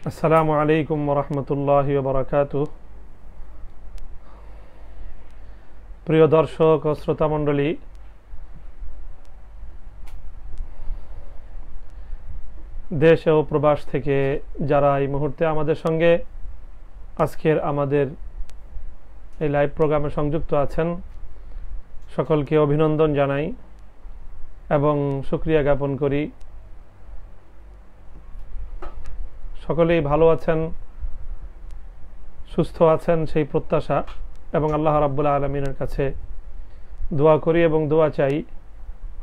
আসসালামু আলাইকুম ওরহমতুল্লাহি ওবারাকাতুহ। প্রিয় দর্শক ও শ্রোতা মণ্ডলী, দেশ ও প্রবাস থেকে যারা এই মুহূর্তে আমাদের সঙ্গে আজকের আমাদের এই লাইভ প্রোগ্রামে সংযুক্ত আছেন, সকলকে অভিনন্দন জানাই এবং শুকরিয়া জ্ঞাপন করি। সকলেই ভালো আছেন, সুস্থ আছেন সেই প্রত্যাশা এবং আল্লাহ রাব্বুল আলামিনের কাছে দোয়া করি এবং দোয়া চাই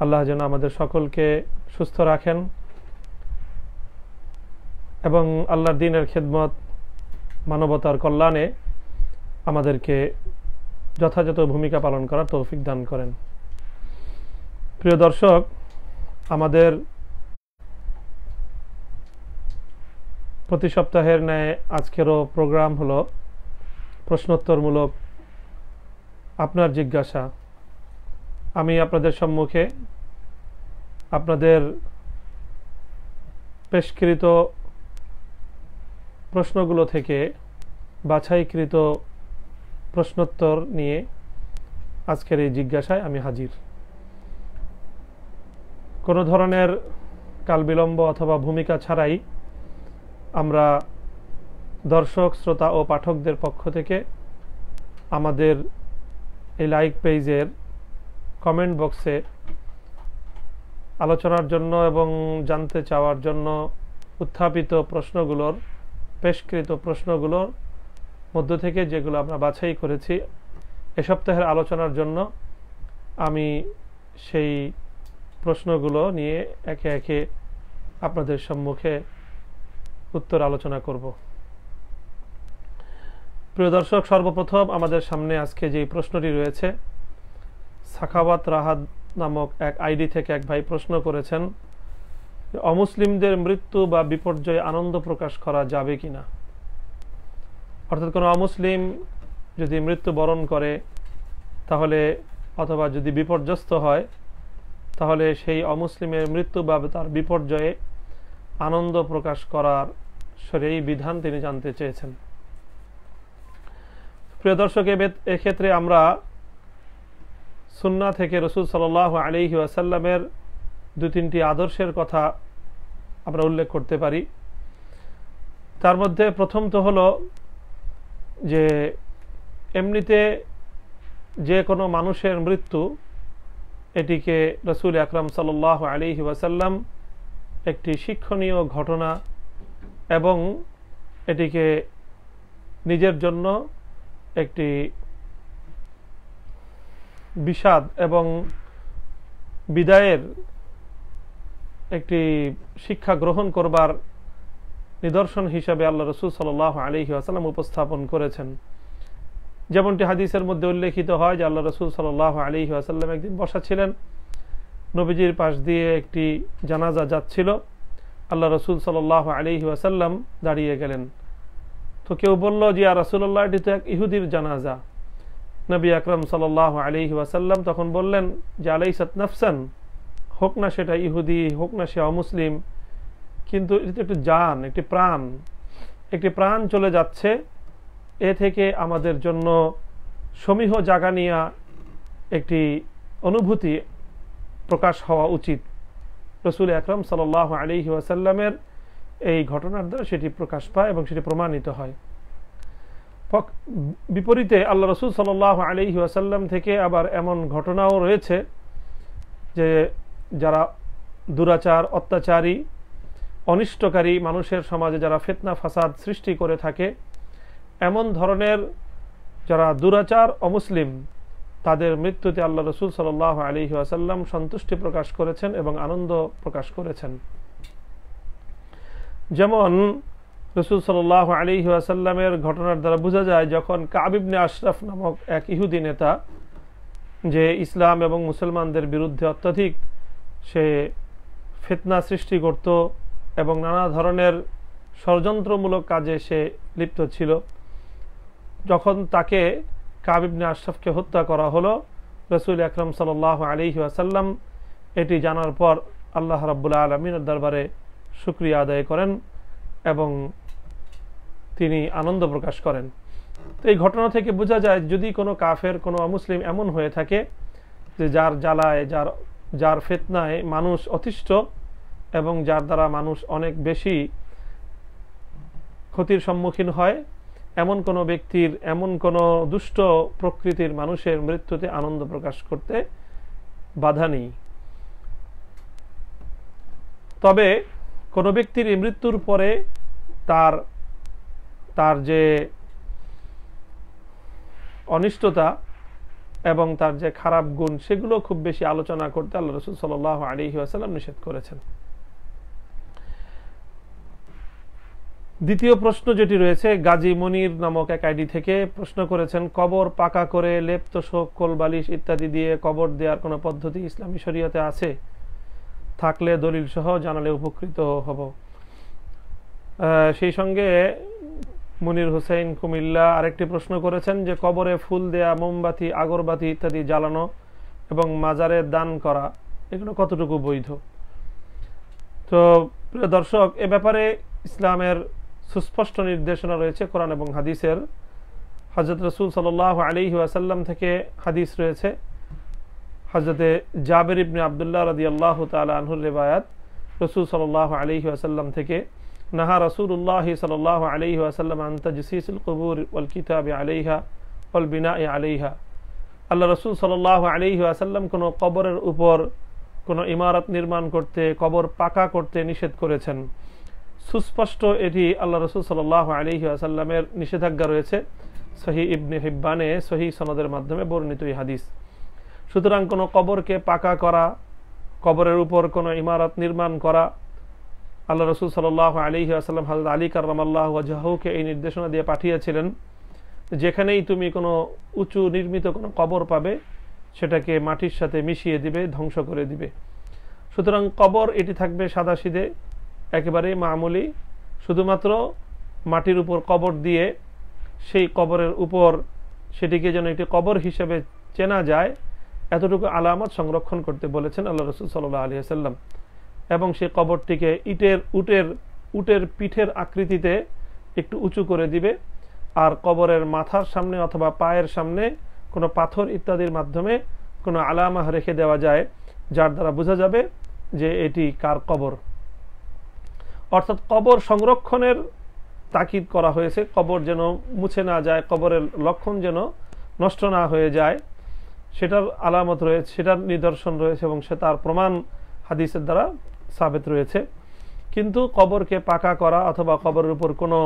আল্লাহ যেন আমাদের সকলকে সুস্থ রাখেন এবং আল্লাহর দ্বীনের খেদমত, মানবতার কল্যাণে আমাদেরকে যথাযথ ভূমিকা পালন করার তৌফিক দান করেন। প্রিয় দর্শক, আমাদের প্রতি সপ্তাহের ন্যায় আজকেরও প্রোগ্রাম হলো প্রশ্নোত্তরমূলক আপনার জিজ্ঞাসা। আমি আপনাদের সম্মুখে আপনাদের পেশকৃত প্রশ্নগুলো থেকে বাছাইকৃত প্রশ্নোত্তর নিয়ে আজকের এই জিজ্ঞাসায় আমি হাজির। কোনো ধরনের কালবিলম্ব অথবা ভূমিকা ছাড়াই আমরা দর্শক, শ্রোতা ও পাঠকদের পক্ষ থেকে আমাদের এই লাইক পেজের কমেন্ট বক্সে আলোচনার জন্য এবং জানতে চাওয়ার জন্য উত্থাপিত প্রশ্নগুলোর, পেশকৃত প্রশ্নগুলোর মধ্য থেকে যেগুলো আমরা বাছাই করেছি এ সপ্তাহের আলোচনার জন্য, আমি সেই প্রশ্নগুলো নিয়ে একে একে আপনাদের সম্মুখে উত্তর আলোচনা করব। প্রিয় দর্শক, সর্বপ্রথম আমাদের সামনে আজকে যে প্রশ্নটি রয়েছে, সাখাওয়াত রাহাত নামক এক আইডি থেকে এক ভাই প্রশ্ন করেছেন, অমুসলিমদের মৃত্যু বা বিপর্যয়ে আনন্দ প্রকাশ করা যাবে কিনা। অর্থাৎ কোনো অমুসলিম যদি মৃত্যুবরণ করে তাহলে, অথবা যদি বিপর্যস্ত হয়, তাহলে সেই অমুসলিমের মৃত্যু বা তার বিপর্যয়ে আনন্দ প্রকাশ করার শরীয়ী বিধান তিনি জানতে চেয়েছেন। প্রিয় দর্শক, এক্ষেত্রে আমরা সুন্নাহ থেকে রাসূল সাল্লাল্লাহু আলাইহি ওয়াসাল্লামের দু তিনটি আদর্শের কথা আমরা উল্লেখ করতে পারি। তার মধ্যে প্রথম তো হলো যে এমনিতে যে কোনো মানুষের মৃত্যু, এটিকে রাসূল আকরাম সাল্লাল্লাহু আলাইহি ওয়াসাল্লাম একটি শিক্ষণীয় ঘটনা এবং এটিকে নিজের জন্য একটি বিষাদ এবং বিদায়ের একটি শিক্ষা গ্রহণ করবার নিদর্শন হিসাবে আল্লাহ রাসূল সাল্লাল্লাহু আলাইহি ওয়াসাল্লাম উপস্থাপন করেছেন। যেমনটি হাদিসের মধ্যে উল্লেখিত হয় যে আল্লাহ রাসূল সাল্লাল্লাহু আলাইহি ওয়াসাল্লাম একদিন বসা ছিলেন, নবীজির পাশ দিয়ে একটি জানাজা যাচ্ছিল, আল্লাহ রাসূল সাল্লাল্লাহু আলাইহি ওয়াসাল্লাম দাঁড়িয়ে গেলেন। তো কেউ বলল যে ইয়া রাসূলুল্লাহ, এটি তো এক ইহুদির জানাজা। নবী আকরাম সাল্লাল্লাহু আলাইহি ওয়াসাল্লাম তখন বললেন যে আলাইসাত নাফসান, হোক না সেটা ইহুদি, হোক না সে অমুসলিম, কিন্তু এটা একটি জান, একটি প্রাণ চলে যাচ্ছে, এ থেকে আমাদের জন্য সমীহ জাগানিয়া একটি অনুভূতি প্রকাশ হওয়া উচিত। রাসূল আকরাম সাল্লাল্লাহু আলাইহি ওয়াসাল্লামের এই ঘটনার দ্বারা সেটি প্রকাশ পায় এবং সেটি প্রমাণিত হয়। বিপরীতে আল্লাহ রাসূল সাল্লাল্লাহু আলাইহি ওয়াসাল্লাম থেকে আবার এমন ঘটনাও রয়েছে যে যারা দুরাচার, অত্যাচারী, অনিষ্টকারী, মানুষের সমাজে যারা ফিতনা ফাসাদ সৃষ্টি করে থাকে, এমন ধরনের যারা দুরাচার অমুসলিম, তাদের মৃত্যুতে আল্লাহ রাসূল সাল্লাল্লাহু আলাইহি ওয়াসাল্লাম সন্তুষ্টি প্রকাশ করেছেন এবং আনন্দ প্রকাশ করেছেন। যেমন রাসূল সাল্লাল্লাহু আলাইহি ওয়াসাল্লামের ঘটনার দ্বারা বোঝা যায়, যখন কাব ইবনে আশরাফ নামক এক ইহুদি নেতা, যে ইসলাম এবং মুসলমানদের বিরুদ্ধে অত্যধিক সে ফিতনা সৃষ্টি করত এবং নানা ধরনের ষড়যন্ত্রমূলক কাজে সে লিপ্ত ছিল, যখন তাকে কাব ইবনে আশরাফকে হত্যা করা হলো, রাসূল আকরাম সাল্লাল্লাহু আলাইহি ওয়াসাল্লাম এটি জানার পর আল্লাহ রাব্বুল আলামিনের দরবারে শুকরিয়া আদায় করেন এবং তিনি আনন্দ প্রকাশ করেন। তো এই ঘটনা থেকে বোঝা যায় যদি কোনো কাফের কোনো অমুসলিম এমন হয়ে থাকে যে যার জ্বালায় যার ফিতনায় মানুষ অতিষ্ঠ এবং যার দ্বারা মানুষ অনেক বেশি ক্ষতির সম্মুখীন হয়, এমন কোনো ব্যক্তির এমন কোনো দুষ্ট প্রকৃতির মানুষের মৃত্যুতে আনন্দ প্রকাশ করতে বাধা নেই। তবে কোনো ব্যক্তির মৃত্যুর পরে তার যে অনিষ্টতা এবং তার যে খারাপ গুণ সেগুলো খুব বেশি আলোচনা করতে আল্লাহ রাসূল সাল্লাল্লাহু আলাইহি ওয়াসাল্লাম নিষেধ করেছেন। দ্বিতীয় প্রশ্ন যেটি রয়েছে, গাজী মনির নামক এক আইডি থেকে প্রশ্ন করেছেন, কবর পাকা করে লেপ তোশক কোল বালিশ ইত্যাদি দিয়ে কবর দেওয়ার কোনো পদ্ধতি ইসলামী শরীয়তে আছে? থাকলে দলিল সহ জানালে উপকৃত হব। সেই সঙ্গে মুনির হোসেন কুমিল্লা আরেকটি প্রশ্ন করেছেন যে কবরে ফুল দেয়া, মোমবাতি, আগরবাতি ইত্যাদি জ্বালানো এবং মাজারে দান করা এগুলো কতটুকু বৈধ? তো প্রিয় দর্শক, এ ব্যাপারে ইসলামের সুস্পষ্ট নির্দেশনা রয়েছে কোরআন এবং হাদিসের। হযরত রাসূল সাল্লাল্লাহু আলাইহি ওয়াসাল্লাম থেকে হাদিস রয়েছে, হযরতে জাবের ইবনে আব্দুল্লাহ রাদিয়াল্লাহু তাআলা আনহুর রিওয়ায়াত, রাসূল সাল্লাল্লাহু আলাইহি ওয়াসাল্লাম থেকে, নাহা রাসূলুল্লাহ সাল্লাল্লাহু আলাইহি ওয়াসাল্লাম আন তাজসিসিল কুবুর ওয়াল কিতাবি আলাইহা ওয়াল বিনাই আলাইহা। আল্লাহ রাসূল সাল্লাল্লাহু আলাইহি ওয়াসাল্লাম কোনো কবরের উপর কোনো ইমারত নির্মাণ করতে, কবর পাকা করতে নিষেধ করেছেন। সুস্পষ্ট এটি আল্লাহ রাসূল সাল্লাল্লাহু আলাইহি ওয়াসাল্লামের নিষেধাজ্ঞা রয়েছে সহিহ ইবনে হিব্বানে সহিহ সনদের মাধ্যমে বর্ণিত এই হাদিস। সুতরাং কোনো কবরকে পাকা করা, কবরের উপর কোনো ইমারত নির্মাণ করা, আল্লাহ রাসূল সাল্লাল্লাহু আলাইহি ওয়াসাল্লাম হযরত আলী কাররামাল্লাহু ওয়াজহাহুকে এই নির্দেশনা দিয়ে পাঠিয়েছিলেন, যেখানেই তুমি কোনো উঁচু নির্মিত কোনো কবর পাবে সেটাকে মাটির সাথে মিশিয়ে দিবে, ধ্বংস করে দিবে। সুতরাং কবর এটি থাকবে সাদাসিধে, একেবারে মামুলি, শুধুমাত্র মাটির উপর কবর দিয়ে সেই কবরের উপর সেটিকে যেন একটি কবর হিসেবে চেনা যায় এতটুকু আলামত সংরক্ষণ করতে বলেছেন আল্লাহ রাসূল সাল্লাল্লাহু আলাইহি ওয়াসাল্লাম। এবং সেই কবরটিকে উটের পিঠের আকৃতিতে একটু উঁচু করে দিবে, আর কবরের মাথার সামনে অথবা পায়ের সামনে কোনো পাথর ইত্যাদির মাধ্যমে কোনো আলামা রেখে দেওয়া যায়, যার দ্বারা বোঝা যাবে যে এটি কার কবর। অর্থাৎ কবর সংরক্ষণের তাকিদ করা হয়েছে, কবর যেন মুছে না যায়, কবরের লক্ষণ যেন নষ্ট না হয়ে যায়, সেটার আলামত রয়েছে, সেটার নিদর্শন রয়েছে এবং সে তার প্রমাণ হাদিসের দ্বারা সাবিত রয়েছে। কিন্তু কবরকে পাকা করা অথবা কবরের উপর কোনো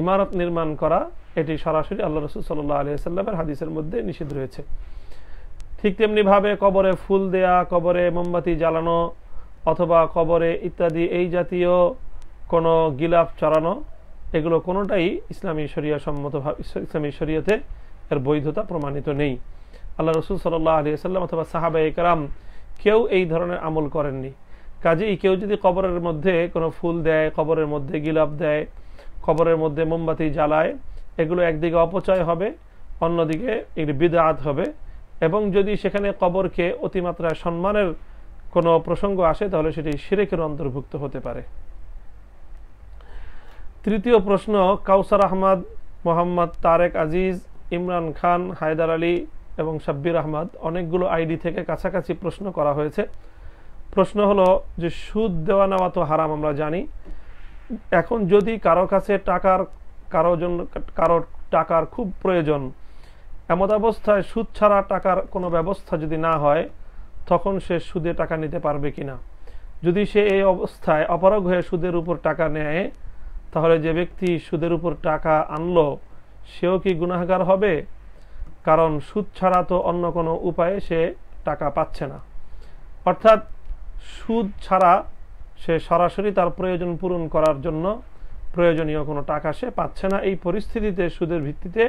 ইমারত নির্মাণ করা এটি সরাসরি আল্লাহ রাসূল সাল্লাল্লাহু আলাইহি ওয়াসাল্লামের হাদিসের মধ্যে নিষিদ্ধ রয়েছে। ঠিক তেমনি ভাবে কবরে ফুল দেয়া, কবরে মোমবাতি জ্বালানো অথবা কবরে ইত্যাদি এই জাতীয় কোনো গিলাফ চড়ানো, এগুলো কোনোটাই ইসলামী শরিয়া সম্মত, ইসলামী শরীয়তে এর বৈধতা প্রমাণিত নেই। আল্লাহ রাসূল সাল্লাল্লাহু আলাইহি ওয়াসাল্লাম অথবা সাহাবায়ে কেরাম কেউ এই ধরনের আমল করেননি। কাজেই কেউ যদি কবরের মধ্যে কোনো ফুল দেয়, কবরের মধ্যে গিলাফ দেয়, কবরের মধ্যে মোমবাতি জ্বালায়, এগুলো একদিকে অপচয় হবে, অন্যদিকে এটি বিদআত হবে, এবং যদি সেখানে কবরকে অতিমাত্রায় সম্মানের কোনো প্রসঙ্গ আসে তাহলে সেটি শিরকের অন্তর্ভুক্ত হতে পারে। তৃতীয় প্রশ্ন, কাউসার আহমদ, মোহাম্মদ তারেক আজিজ, ইমরান খান, হায়দার আলী এবং শাব্বির আহমদ, অনেকগুলো আইডি থেকে কাছাকাছি প্রশ্ন করা হয়েছে। প্রশ্ন হলো যে সুদ দেওয়া নেওয়া তো হারাম আমরা জানি, এখন যদি কারো কাছে কারো টাকার খুব প্রয়োজন, এমত অবস্থায় সুদ ছাড়া টাকার কোনো ব্যবস্থা যদি না হয় তখন সে সুদে টাকা নিতে পারবে কিনা? যদি সে এই অবস্থায় অপারগ হয়ে সুদের উপর টাকা নেয় তাহলে যে ব্যক্তি সুদের উপর টাকা আনলো সেও কি গুনাহগার হবে? কারণ সুদ ছাড়া তো অন্য কোনো উপায়ে সে টাকা পাচ্ছে না। অর্থাৎ সুদ ছাড়া সে সরাসরি তার প্রয়োজন পূরণ করার জন্য প্রয়োজনীয় কোনো টাকা সে পাচ্ছে না। এই পরিস্থিতিতে সুদের ভিত্তিতে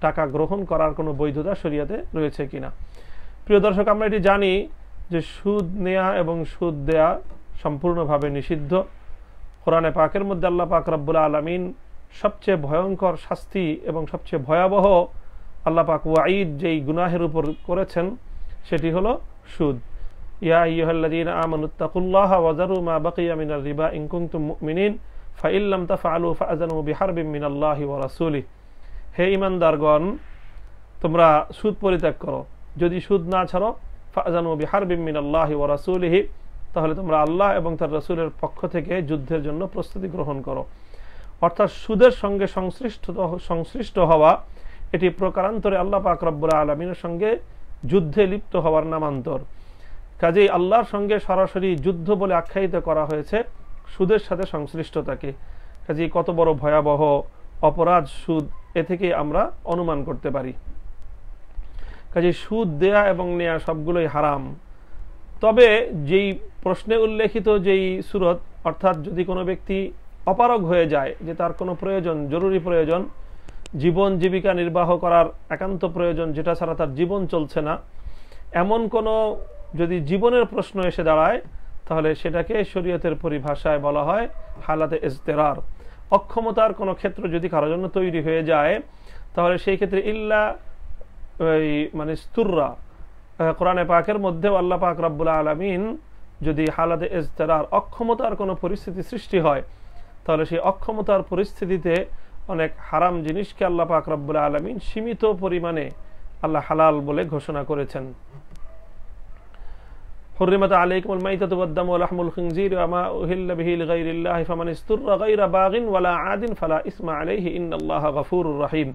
টাকা গ্রহণ করার কোনো বৈধতা শরীয়তে রয়েছে কিনা? প্রিয় দর্শক, আমরা এটি জানি যে সুদ নেয়া এবং সুদ দেয়া সম্পূর্ণভাবে নিষিদ্ধ। কোরআনে পাকের মধ্যে আল্লাহ পাক রব্বুল আলামিন সবচেয়ে ভয়ঙ্কর শাস্তি এবং সবচেয়ে ভয়াবহ আল্লাহ পাক ওয়াঈদ যেই গুনাহের উপর করেছেন সেটি হলো সুদ। ইয়া আইয়ুহাল্লাযীনা আমানুত্তাকুল্লাহা ওয়া যারু মা বাকিয়া মিনার রিবা ইন কুনতুম মুমিনিন ফাইন লাম তাফআলু ফাআযানু বিহারবিম মিনাল্লাহি ওয়া রাসূলিহি, হে ঈমানদারগণ তোমরা সুদ পরিত্যাগ করো, যদি সুদ না ছাড়ো ফাআযানু বিহারবিম মিনাল্লাহি ওয়া রাসূলিহি, তাহলে তোমরা আল্লাহ এবং তার রাসূলের পক্ষ থেকে যুদ্ধের জন্য প্রস্তুতি গ্রহণ করো। অর্থাৎ সুদের সঙ্গে সংশ্লিষ্ট হওয়া এটি প্রকারান্তরে আল্লাহ পাক রব্বুল আলামিনের সঙ্গে যুদ্ধে লিপ্ত হওয়ার নামান্তর। কাজেই আল্লাহর সঙ্গে সরাসরি যুদ্ধ বলে আখ্যায়িত করা হয়েছে সুদের সাথে সংশ্লিষ্টতাকে। কাজেই কত বড় ভয়াবহ অপরাধ সুদ, এ থেকে আমরা অনুমান করতে পারি। কাজেই সুদ দেয়া এবং নেয়া সবগুলোই হারাম। তবে যেই প্রশ্নে উল্লেখিত যেই সূরত, অর্থাৎ যদি কোনো ব্যক্তি অপারগ হয়ে যায়, যে তার কোনো প্রয়োজন, জরুরি প্রয়োজন, জীবন জীবিকা নির্বাহ করার একান্ত প্রয়োজন, যেটা ছাড়া তার জীবন চলছে না, এমন কোনো যদি জীবনের প্রশ্ন এসে দাঁড়ায়, তাহলে সেটাকে শরীয়তের পরিভাষায় বলা হয় হালাতে ইজতিরার। অক্ষমতার কোনো ক্ষেত্র যদি কারোর জন্য তৈরি হয়ে যায়, তাহলে সেই ক্ষেত্রে ইল্লা মানে স্তুররা, কোরআনে পাকের মধ্যেও আল্লাহ পাক রব্বুল আলামিন যদি হালাতে ইজতিরার, অক্ষমতার কোনো পরিস্থিতি সৃষ্টি হয়, তাহলে সেই অক্ষমতার পরিস্থিতিতে অনেক হারাম জিনিসকে আল্লাহ পাক রব্বুল আলামিন সীমিত পরিমাণে আল্লাহ হালাল বলে ঘোষণা করেছেন। হুররিমাত আলাইকুমুল মাইতাতু ওয়াদ-দামু ওয়া লাহমুল খিনজিরি ওয়া মা উহিল্লা বিহি লিগাইরিল্লাহি ফামান ইসতুররা গায়রা বাগিন ওয়ালা আদিন ফালা ইসমা আলাইহি ইন্নাল্লাহা গফুরুর রহিম।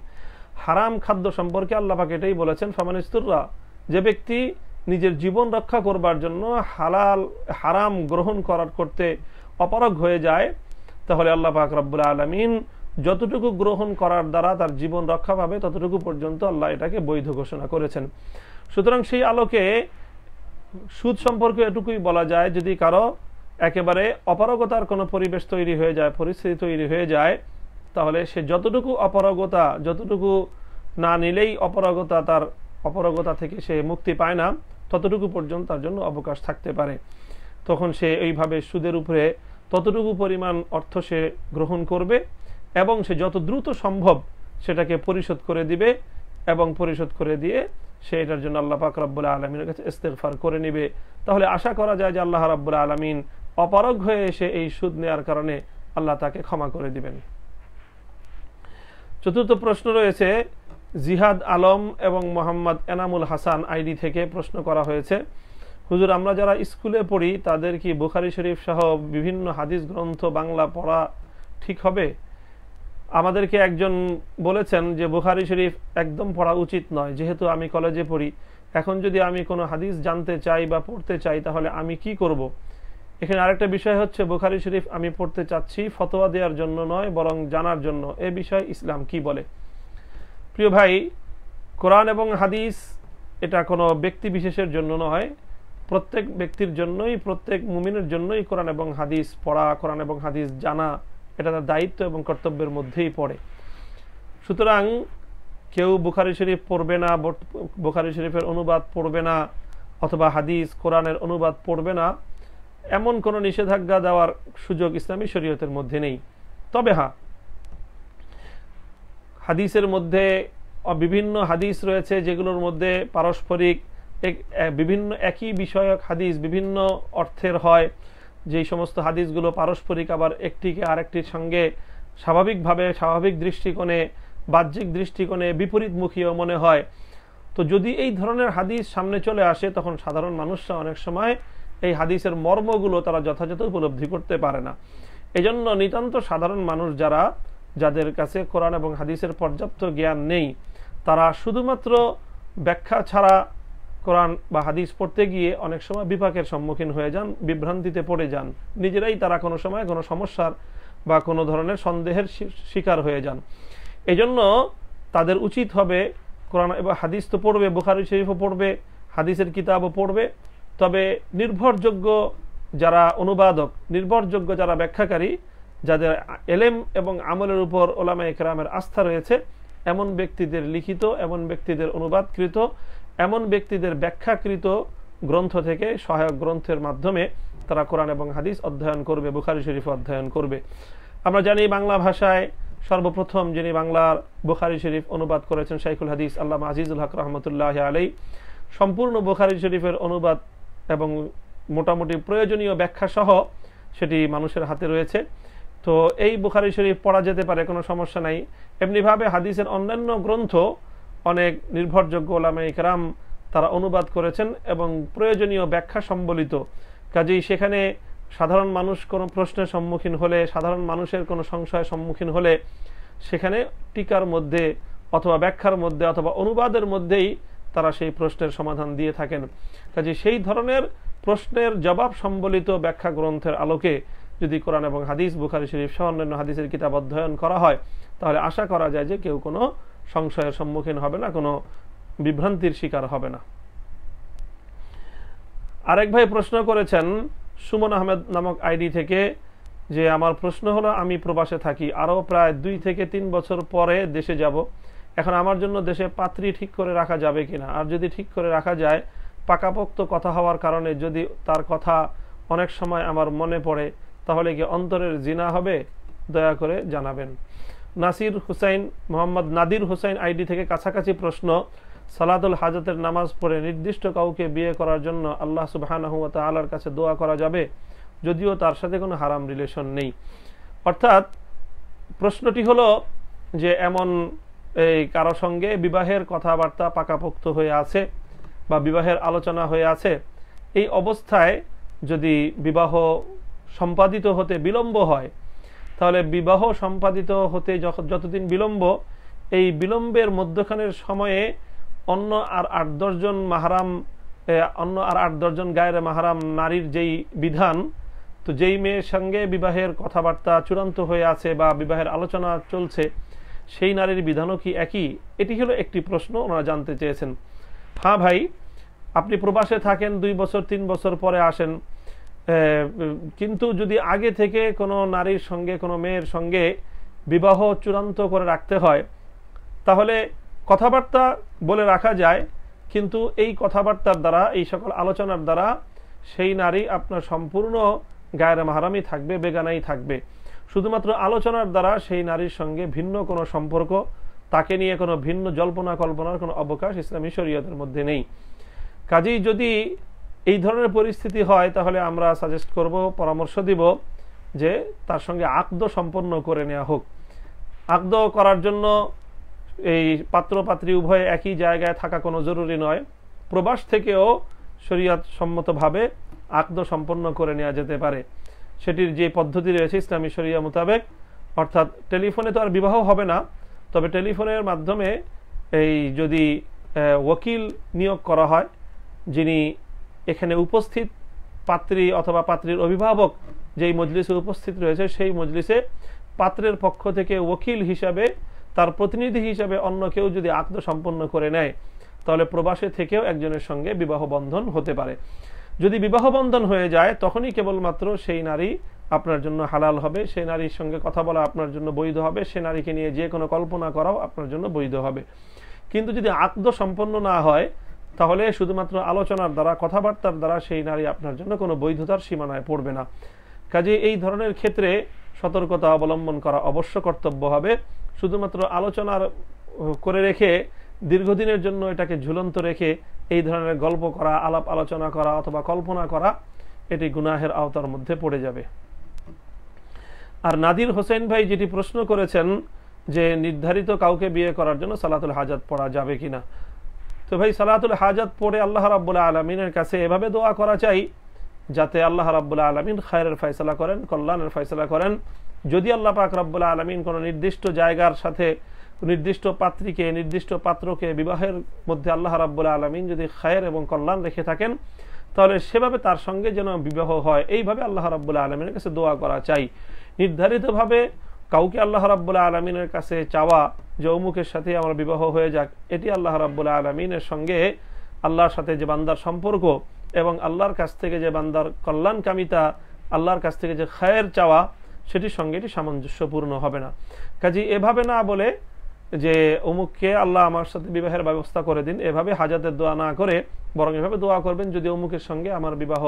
হারাম খাদ্য সম্পর্কে আল্লাহ পাক এটাই বলেছেন, ফামান ইসতুররা, যে ব্যক্তি নিজের জীবন রক্ষা করবার জন্য হারাম গ্রহণ করতে অপারগ হয়ে যায়, তাহলে আল্লাহ পাক রব্বুল আলামিন যতটুকু গ্রহণ করার দ্বারা তার জীবন রক্ষা পাবে ততটুকু পর্যন্ত আল্লাহ এটাকে বৈধ ঘোষণা করেছেন। সুতরাং সেই আলোকে সুদ সম্পর্কে এটুকুই বলা যায়, যদি কারো একেবারে অপারগতার কোনো পরিবেশ তৈরি হয়ে যায়, পরিস্থিতি তৈরি হয়ে যায়, তাহলে সে যতটুকু অপারগতা, যতটুকু না নিলেই তার অপারগতা থেকে সে মুক্তি পায় না, ততটুকু পর্যন্ত তার জন্য অবকাশ থাকতে পারে। তখন সে এইভাবে সুদের উপরে ততটুকু পরিমাণ অর্থ সে গ্রহণ করবে এবং সে যত দ্রুত সম্ভব সেটাকে পরিশোধ করে দিবে, এবং পরিশোধ করে দিয়ে সে এটার জন্য আল্লাহ পাক রব্বুল আলামিনের কাছে ইস্তিগফার করে নিবে। তাহলে আশা করা যায় যে আল্লাহ রাব্বুল আলামিন অপারগ হয়ে এসে এই সুদ নেয়ার কারণে আল্লাহ তাকে ক্ষমা করে দিবেন। চতুর্থ প্রশ্ন রয়েছে জিহাদ আলম এবং মোহাম্মদ এনামুল হাসান আইডি থেকে প্রশ্ন করা হয়েছে, হুজুর আমরা যারা স্কুলে পড়ি তাদের কি বুখারী শরীফ সহ বিভিন্ন হাদিস গ্রন্থ বাংলা পড়া ঠিক হবে? আমাদেরকে একজন বলেছেন যে বুখারী শরীফ একদম পড়া উচিত নয়, যেহেতু আমি কলেজে পড়ি, এখন যদি আমি কোনো হাদিস জানতে চাই বা পড়তে চাই তাহলে আমি কি করব? এখানে আরেকটা বিষয় হচ্ছে, বুখারী শরীফ আমি পড়তে চাচ্ছি ফতোয়া দেওয়ার জন্য নয়, বরং জানার জন্য। এ বিষয়ে ইসলাম কি বলে? প্রিয় ভাই, কোরআন এবং হাদিস এটা কোনো ব্যক্তি বিশেষের জন্য নয়, প্রত্যেক ব্যক্তির জন্যই, প্রত্যেক মুমিনের জন্যই কোরআন এবং হাদিস পড়া, কোরআন এবং হাদিস জানা, এটা তার দায়িত্ব এবং কর্তব্যের মধ্যেই পড়ে। সুতরাং কেউ বুখারী শরীফ পড়বে না, বুখারী শরীফের অনুবাদ পড়বে না, অথবা হাদিস কোরআনের অনুবাদ পড়বে না, এমন কোনো নিষেধাজ্ঞা দেওয়ার সুযোগ ইসলামী শরীয়তের মধ্যে নেই। তবে হ্যাঁ, হাদিসের মধ্যে বিভিন্ন হাদিস রয়েছে যেগুলোর মধ্যে পারস্পরিক বিভিন্ন একই বিষয়ক হাদিস বিভিন্ন অর্থের হয়, যেই সমস্ত হাদিসগুলো পারস্পরিক আবার একটিকে আরেকটির সঙ্গে স্বাভাবিকভাবে, স্বাভাবিক দৃষ্টিকোণে, বাহ্যিক দৃষ্টিকোণে বিপরীতমুখীও মনে হয়। তো যদি এই ধরনের হাদিস সামনে চলে আসে, তখন সাধারণ মানুষরা অনেক সময় এই হাদিসের মর্মগুলো তারা যথাযথ উপলব্ধি করতে পারে না। এজন্য নিতান্ত সাধারণ মানুষ যাদের কাছে কোরআন এবং হাদিসের পর্যাপ্ত জ্ঞান নেই, তারা শুধুমাত্র ব্যাখ্যা ছাড়া কোরআন বা হাদিস পড়তে গিয়ে অনেক সময় বিপাকের সম্মুখীন হয়ে যান, বিভ্রান্তিতে পড়ে যান, নিজেরাই তারা কোনো সময় কোনো সমস্যার বা কোনো ধরনের সন্দেহের শিকার হয়ে যান। এজন্য তাদের উচিত হবে কোরআন এবং হাদিস তো পড়বে, বুখারী শরীফও পড়বে, হাদিসের কিতাবও পড়বে, তবে নির্ভরযোগ্য যারা অনুবাদক, নির্ভরযোগ্য যারা ব্যাখ্যাকারী, যাদের এলেম এবং আমলের উপর উলামায়ে কেরামের আস্থা রয়েছে, এমন ব্যক্তিদের লিখিত, এমন ব্যক্তিদের অনুবাদকৃত, এমন ব্যক্তিদের ব্যাখ্যাকৃত গ্রন্থ থেকে, সহায়ক গ্রন্থের মাধ্যমে তারা কোরআন এবং হাদিস অধ্যয়ন করবে, বুখারী শরীফ অধ্যয়ন করবে। আমরা জানি বাংলা ভাষায় সর্বপ্রথম যিনি বাংলার বুখারী শরীফ অনুবাদ করেছেন শাইখুল হাদিস আল্লামা আজিজুল হক রহমতুল্লাহি আলাইহি, সম্পূর্ণ বুখারী শরীফের অনুবাদ এবং মোটামুটি প্রয়োজনীয় ব্যাখ্যা সহ সেটি মানুষের হাতে রয়েছে। তো এই বুখারী শরীফ পড়া যেতে পারে, কোনো সমস্যা নাই। এমনিভাবে হাদিসের অন্যান্য গ্রন্থ অনেক নির্ভরযোগ্য উলামায়ে কেরাম তারা অনুবাদ করেছেন এবং প্রয়োজনীয় ব্যাখ্যা সম্বলিত। কাজেই সেখানে সাধারণ মানুষ কোনো প্রশ্নের সম্মুখীন হলে, সাধারণ মানুষের কোনো সংশয়ের সম্মুখীন হলে সেখানে টিকার মধ্যে অথবা ব্যাখ্যার মধ্যে অথবা অনুবাদের মধ্যেই তারা সেই প্রশ্নের সমাধান দিয়ে থাকেন। কাজেই সেই ধরনের প্রশ্নের জবাব সম্বলিত ব্যাখ্যা গ্রন্থের আলোকে যদি কোরআন এবং হাদিস, বুখারী শরীফ সহ অন্যান্য হাদিসের কিতাব অধ্যয়ন করা হয়, তাহলে আশা করা যায় যে কেউ কোনো সংশয়ের সম্মুখীন হবে না, কোনো বিভ্রান্তির শিকার হবে না। আরেক ভাই প্রশ্ন করেছেন সুমন আহমেদ নামক আইডি থেকে, যে আমার প্রশ্ন হলো আমি প্রবাসে থাকি, আরও প্রায় 2 থেকে 3 বছর পরে দেশে যাব। এখন আমার জন্য দেশে পাত্রী ঠিক করে রাখা যাবে কিনা, আর যদি ঠিক করে রাখা যায় পাকাপোক্ত কথা হওয়ার কারণে যদি তার কথা অনেক সময় আমার মনে পড়ে, তাহলে কি অন্তরের জিনা হবে? দয়া করে জানাবেন। নাসির হুসাইন, মোহাম্মদ নাদির হুসাইন আইডি থেকে কাছাকাছি প্রশ্ন, সালাতুল হাজাতের নামাজ পড়ে নির্দিষ্ট কাউকে বিয়ে করার জন্য আল্লাহ সুবহানাহু ওয়া তাআলার কাছে দোয়া করা যাবে, যদিও তার সাথে কোনো হারাম রিলেশন নেই? অর্থাৎ প্রশ্নটি হলো যে এমন এই কারো সঙ্গে বিবাহের কথাবার্তা পাকাপোক্ত হয়ে আছে বা বিবাহের আলোচনা হয়ে আছে, এই অবস্থায় যদি বিবাহ সম্পাদিত হতে বিলম্ব হয়, তাহলে বিবাহ সম্পাদিত হতে যতদিন বিলম্ব, এই বিলম্বের মধ্যখানের সময়ে অন্য আর 8-10 জন মাহরাম, অন্য আর 8-10 জন গায়রে মাহরাম নারীর যেই বিধান, তো যেই মেয়ের সঙ্গে বিবাহের কথাবার্তা চূড়ান্ত হয়ে আছে বা বিবাহের আলোচনা চলছে, সেই নারীর বিধানও কি একই? এটি হলো একটি প্রশ্ন ওনারা জানতে চেয়েছেন। হ্যাঁ ভাই, আপনি প্রবাসে থাকেন, 2 বছর 3 বছর পরে আসেন, কিন্তু যদি আগে থেকে কোনো নারীর সঙ্গে, কোনো মেয়ের সঙ্গে বিবাহ চূড়ান্ত করে রাখতে হয়, তাহলে কথাবার্তা বলে রাখা যায়, কিন্তু এই কথাবার্তার দ্বারা, এই সকল আলোচনার দ্বারা সেই নারী আপনার সম্পূর্ণ গায়রে মাহরামই থাকবে, বেগানাই থাকবে। শুধুমাত্র আলোচনার দ্বারা সেই নারীর সঙ্গে ভিন্ন কোনো সম্পর্ক, তাকে নিয়ে কোনো ভিন্ন জল্পনা কল্পনার কোনো অবকাশ ইসলামী শরীয়তের মধ্যে নেই। কাজেই যদি এই ধরনের পরিস্থিতি হয়, তাহলে আমরা সাজেস্ট করব, পরামর্শ দিব যে তার সঙ্গে আকদ সম্পন্ন করে নেওয়া হোক। আকদ করার জন্য এই পাত্র পাত্রী উভয়ে একই জায়গায় থাকা কোনো জরুরি নয়, প্রবাস থেকেও শরীয়ত সম্মতভাবে আকদ সম্পন্ন করে নেওয়া যেতে পারে। সেটির যে পদ্ধতি রয়েছে ইসলামী শরিয়া মোতাবেক, অর্থাৎ টেলিফোনে তো আর বিবাহ হবে না, তবে টেলিফোনের মাধ্যমে এই যদি ওকিল নিয়োগ করা হয়, যিনি এখানে উপস্থিত পাত্রী অথবা পাত্রীর অভিভাবক যেই মজলিসে উপস্থিত রয়েছে, সেই মজলিসে পাত্রের পক্ষ থেকে ওকিল হিসাবে, তার প্রতিনিধি হিসাবে অন্য কেউ যদি আকদ সম্পন্ন করে নেয়, তাহলে প্রবাসে থেকেও একজনের সঙ্গে বিবাহ বন্ধন হতে পারে। যদি বিবাহ বন্ধন হয়ে যায়, তখনই কেবলমাত্র সেই নারী আপনার জন্য হালাল হবে, সেই নারীর সঙ্গে কথা বলা আপনার জন্য বৈধ হবে, সে নারীকে নিয়ে যে কোনো কল্পনা করাও আপনার জন্য বৈধ হবে। কিন্তু যদি আকদ সম্পন্ন না হয়, তাহলে শুধুমাত্র আলোচনার দ্বারা, কথাবার্তার দ্বারা সেই নারী আপনার জন্য কোনো বৈধতার সীমানায় পড়বে না। কাজে এই ধরনের ক্ষেত্রে সতর্কতা অবলম্বন করা অবশ্য কর্তব্য হবে। শুধুমাত্র আলোচনার করে রেখে দীর্ঘদিনের জন্য এটাকে ঝুলন্ত রেখে এই ধরনের গল্প করা, আলাপ আলোচনা করা অথবা কল্পনা করা, এটি গুনাহের আওতার মধ্যে পড়ে যাবে। আর নাদির হোসেন ভাই যেটি প্রশ্ন করেছেন যে নির্ধারিত কাউকে বিয়ে করার জন্য সালাতুল হাজাত পড়া যাবে কিনা, তো ভাই সালাতুল হাজাত পড়ে আল্লাহ রাব্বুল আলামিনের কাছে এভাবে দোয়া করা চাই যাতে আল্লাহ রাব্বুল আলামিন খায়রের ফয়সালা করেন, কল্যাণের ফয়সালা করেন। যদি আল্লাহ পাক রাব্বুল আলামিন কোনো নির্দিষ্ট জায়গার সাথে নির্দিষ্ট পাত্রীকে, নির্দিষ্ট পাত্রকে বিবাহের মধ্যে আল্লাহ রাব্বুল আলামিন যদি খায়ের এবং কল্যাণ রেখে থাকেন, তাহলে সেভাবে তার সঙ্গে যেন বিবাহ হয়, এইভাবে আল্লাহ রাব্বুল আলামিনের কাছে দোয়া করা চাই। নির্ধারিতভাবে কাউকে আল্লাহ রাব্বুল আলামিনের কাছে চাওয়া যে অমুকের সাথে আমার বিবাহ হয়ে যাক, এটি আল্লাহ রাব্বুল আলামিনের সঙ্গে, আল্লাহর সাথে যে বান্দার সম্পর্ক এবং আল্লাহর কাছ থেকে যে বান্দার কল্যাণকামিতা, আল্লাহর কাছ থেকে যে খায়ের চাওয়া, সেটির সঙ্গে এটি সামঞ্জস্যপূর্ণ হবে না। কাজে এভাবে না বলে যে অমুককে আল্লাহ আমার সাথে বিবাহের ব্যবস্থা করে দিন, এভাবে হাজাতের দোয়া না করে বরং এভাবে দোয়া করবেন যদি অমুকের সঙ্গে আমার বিবাহ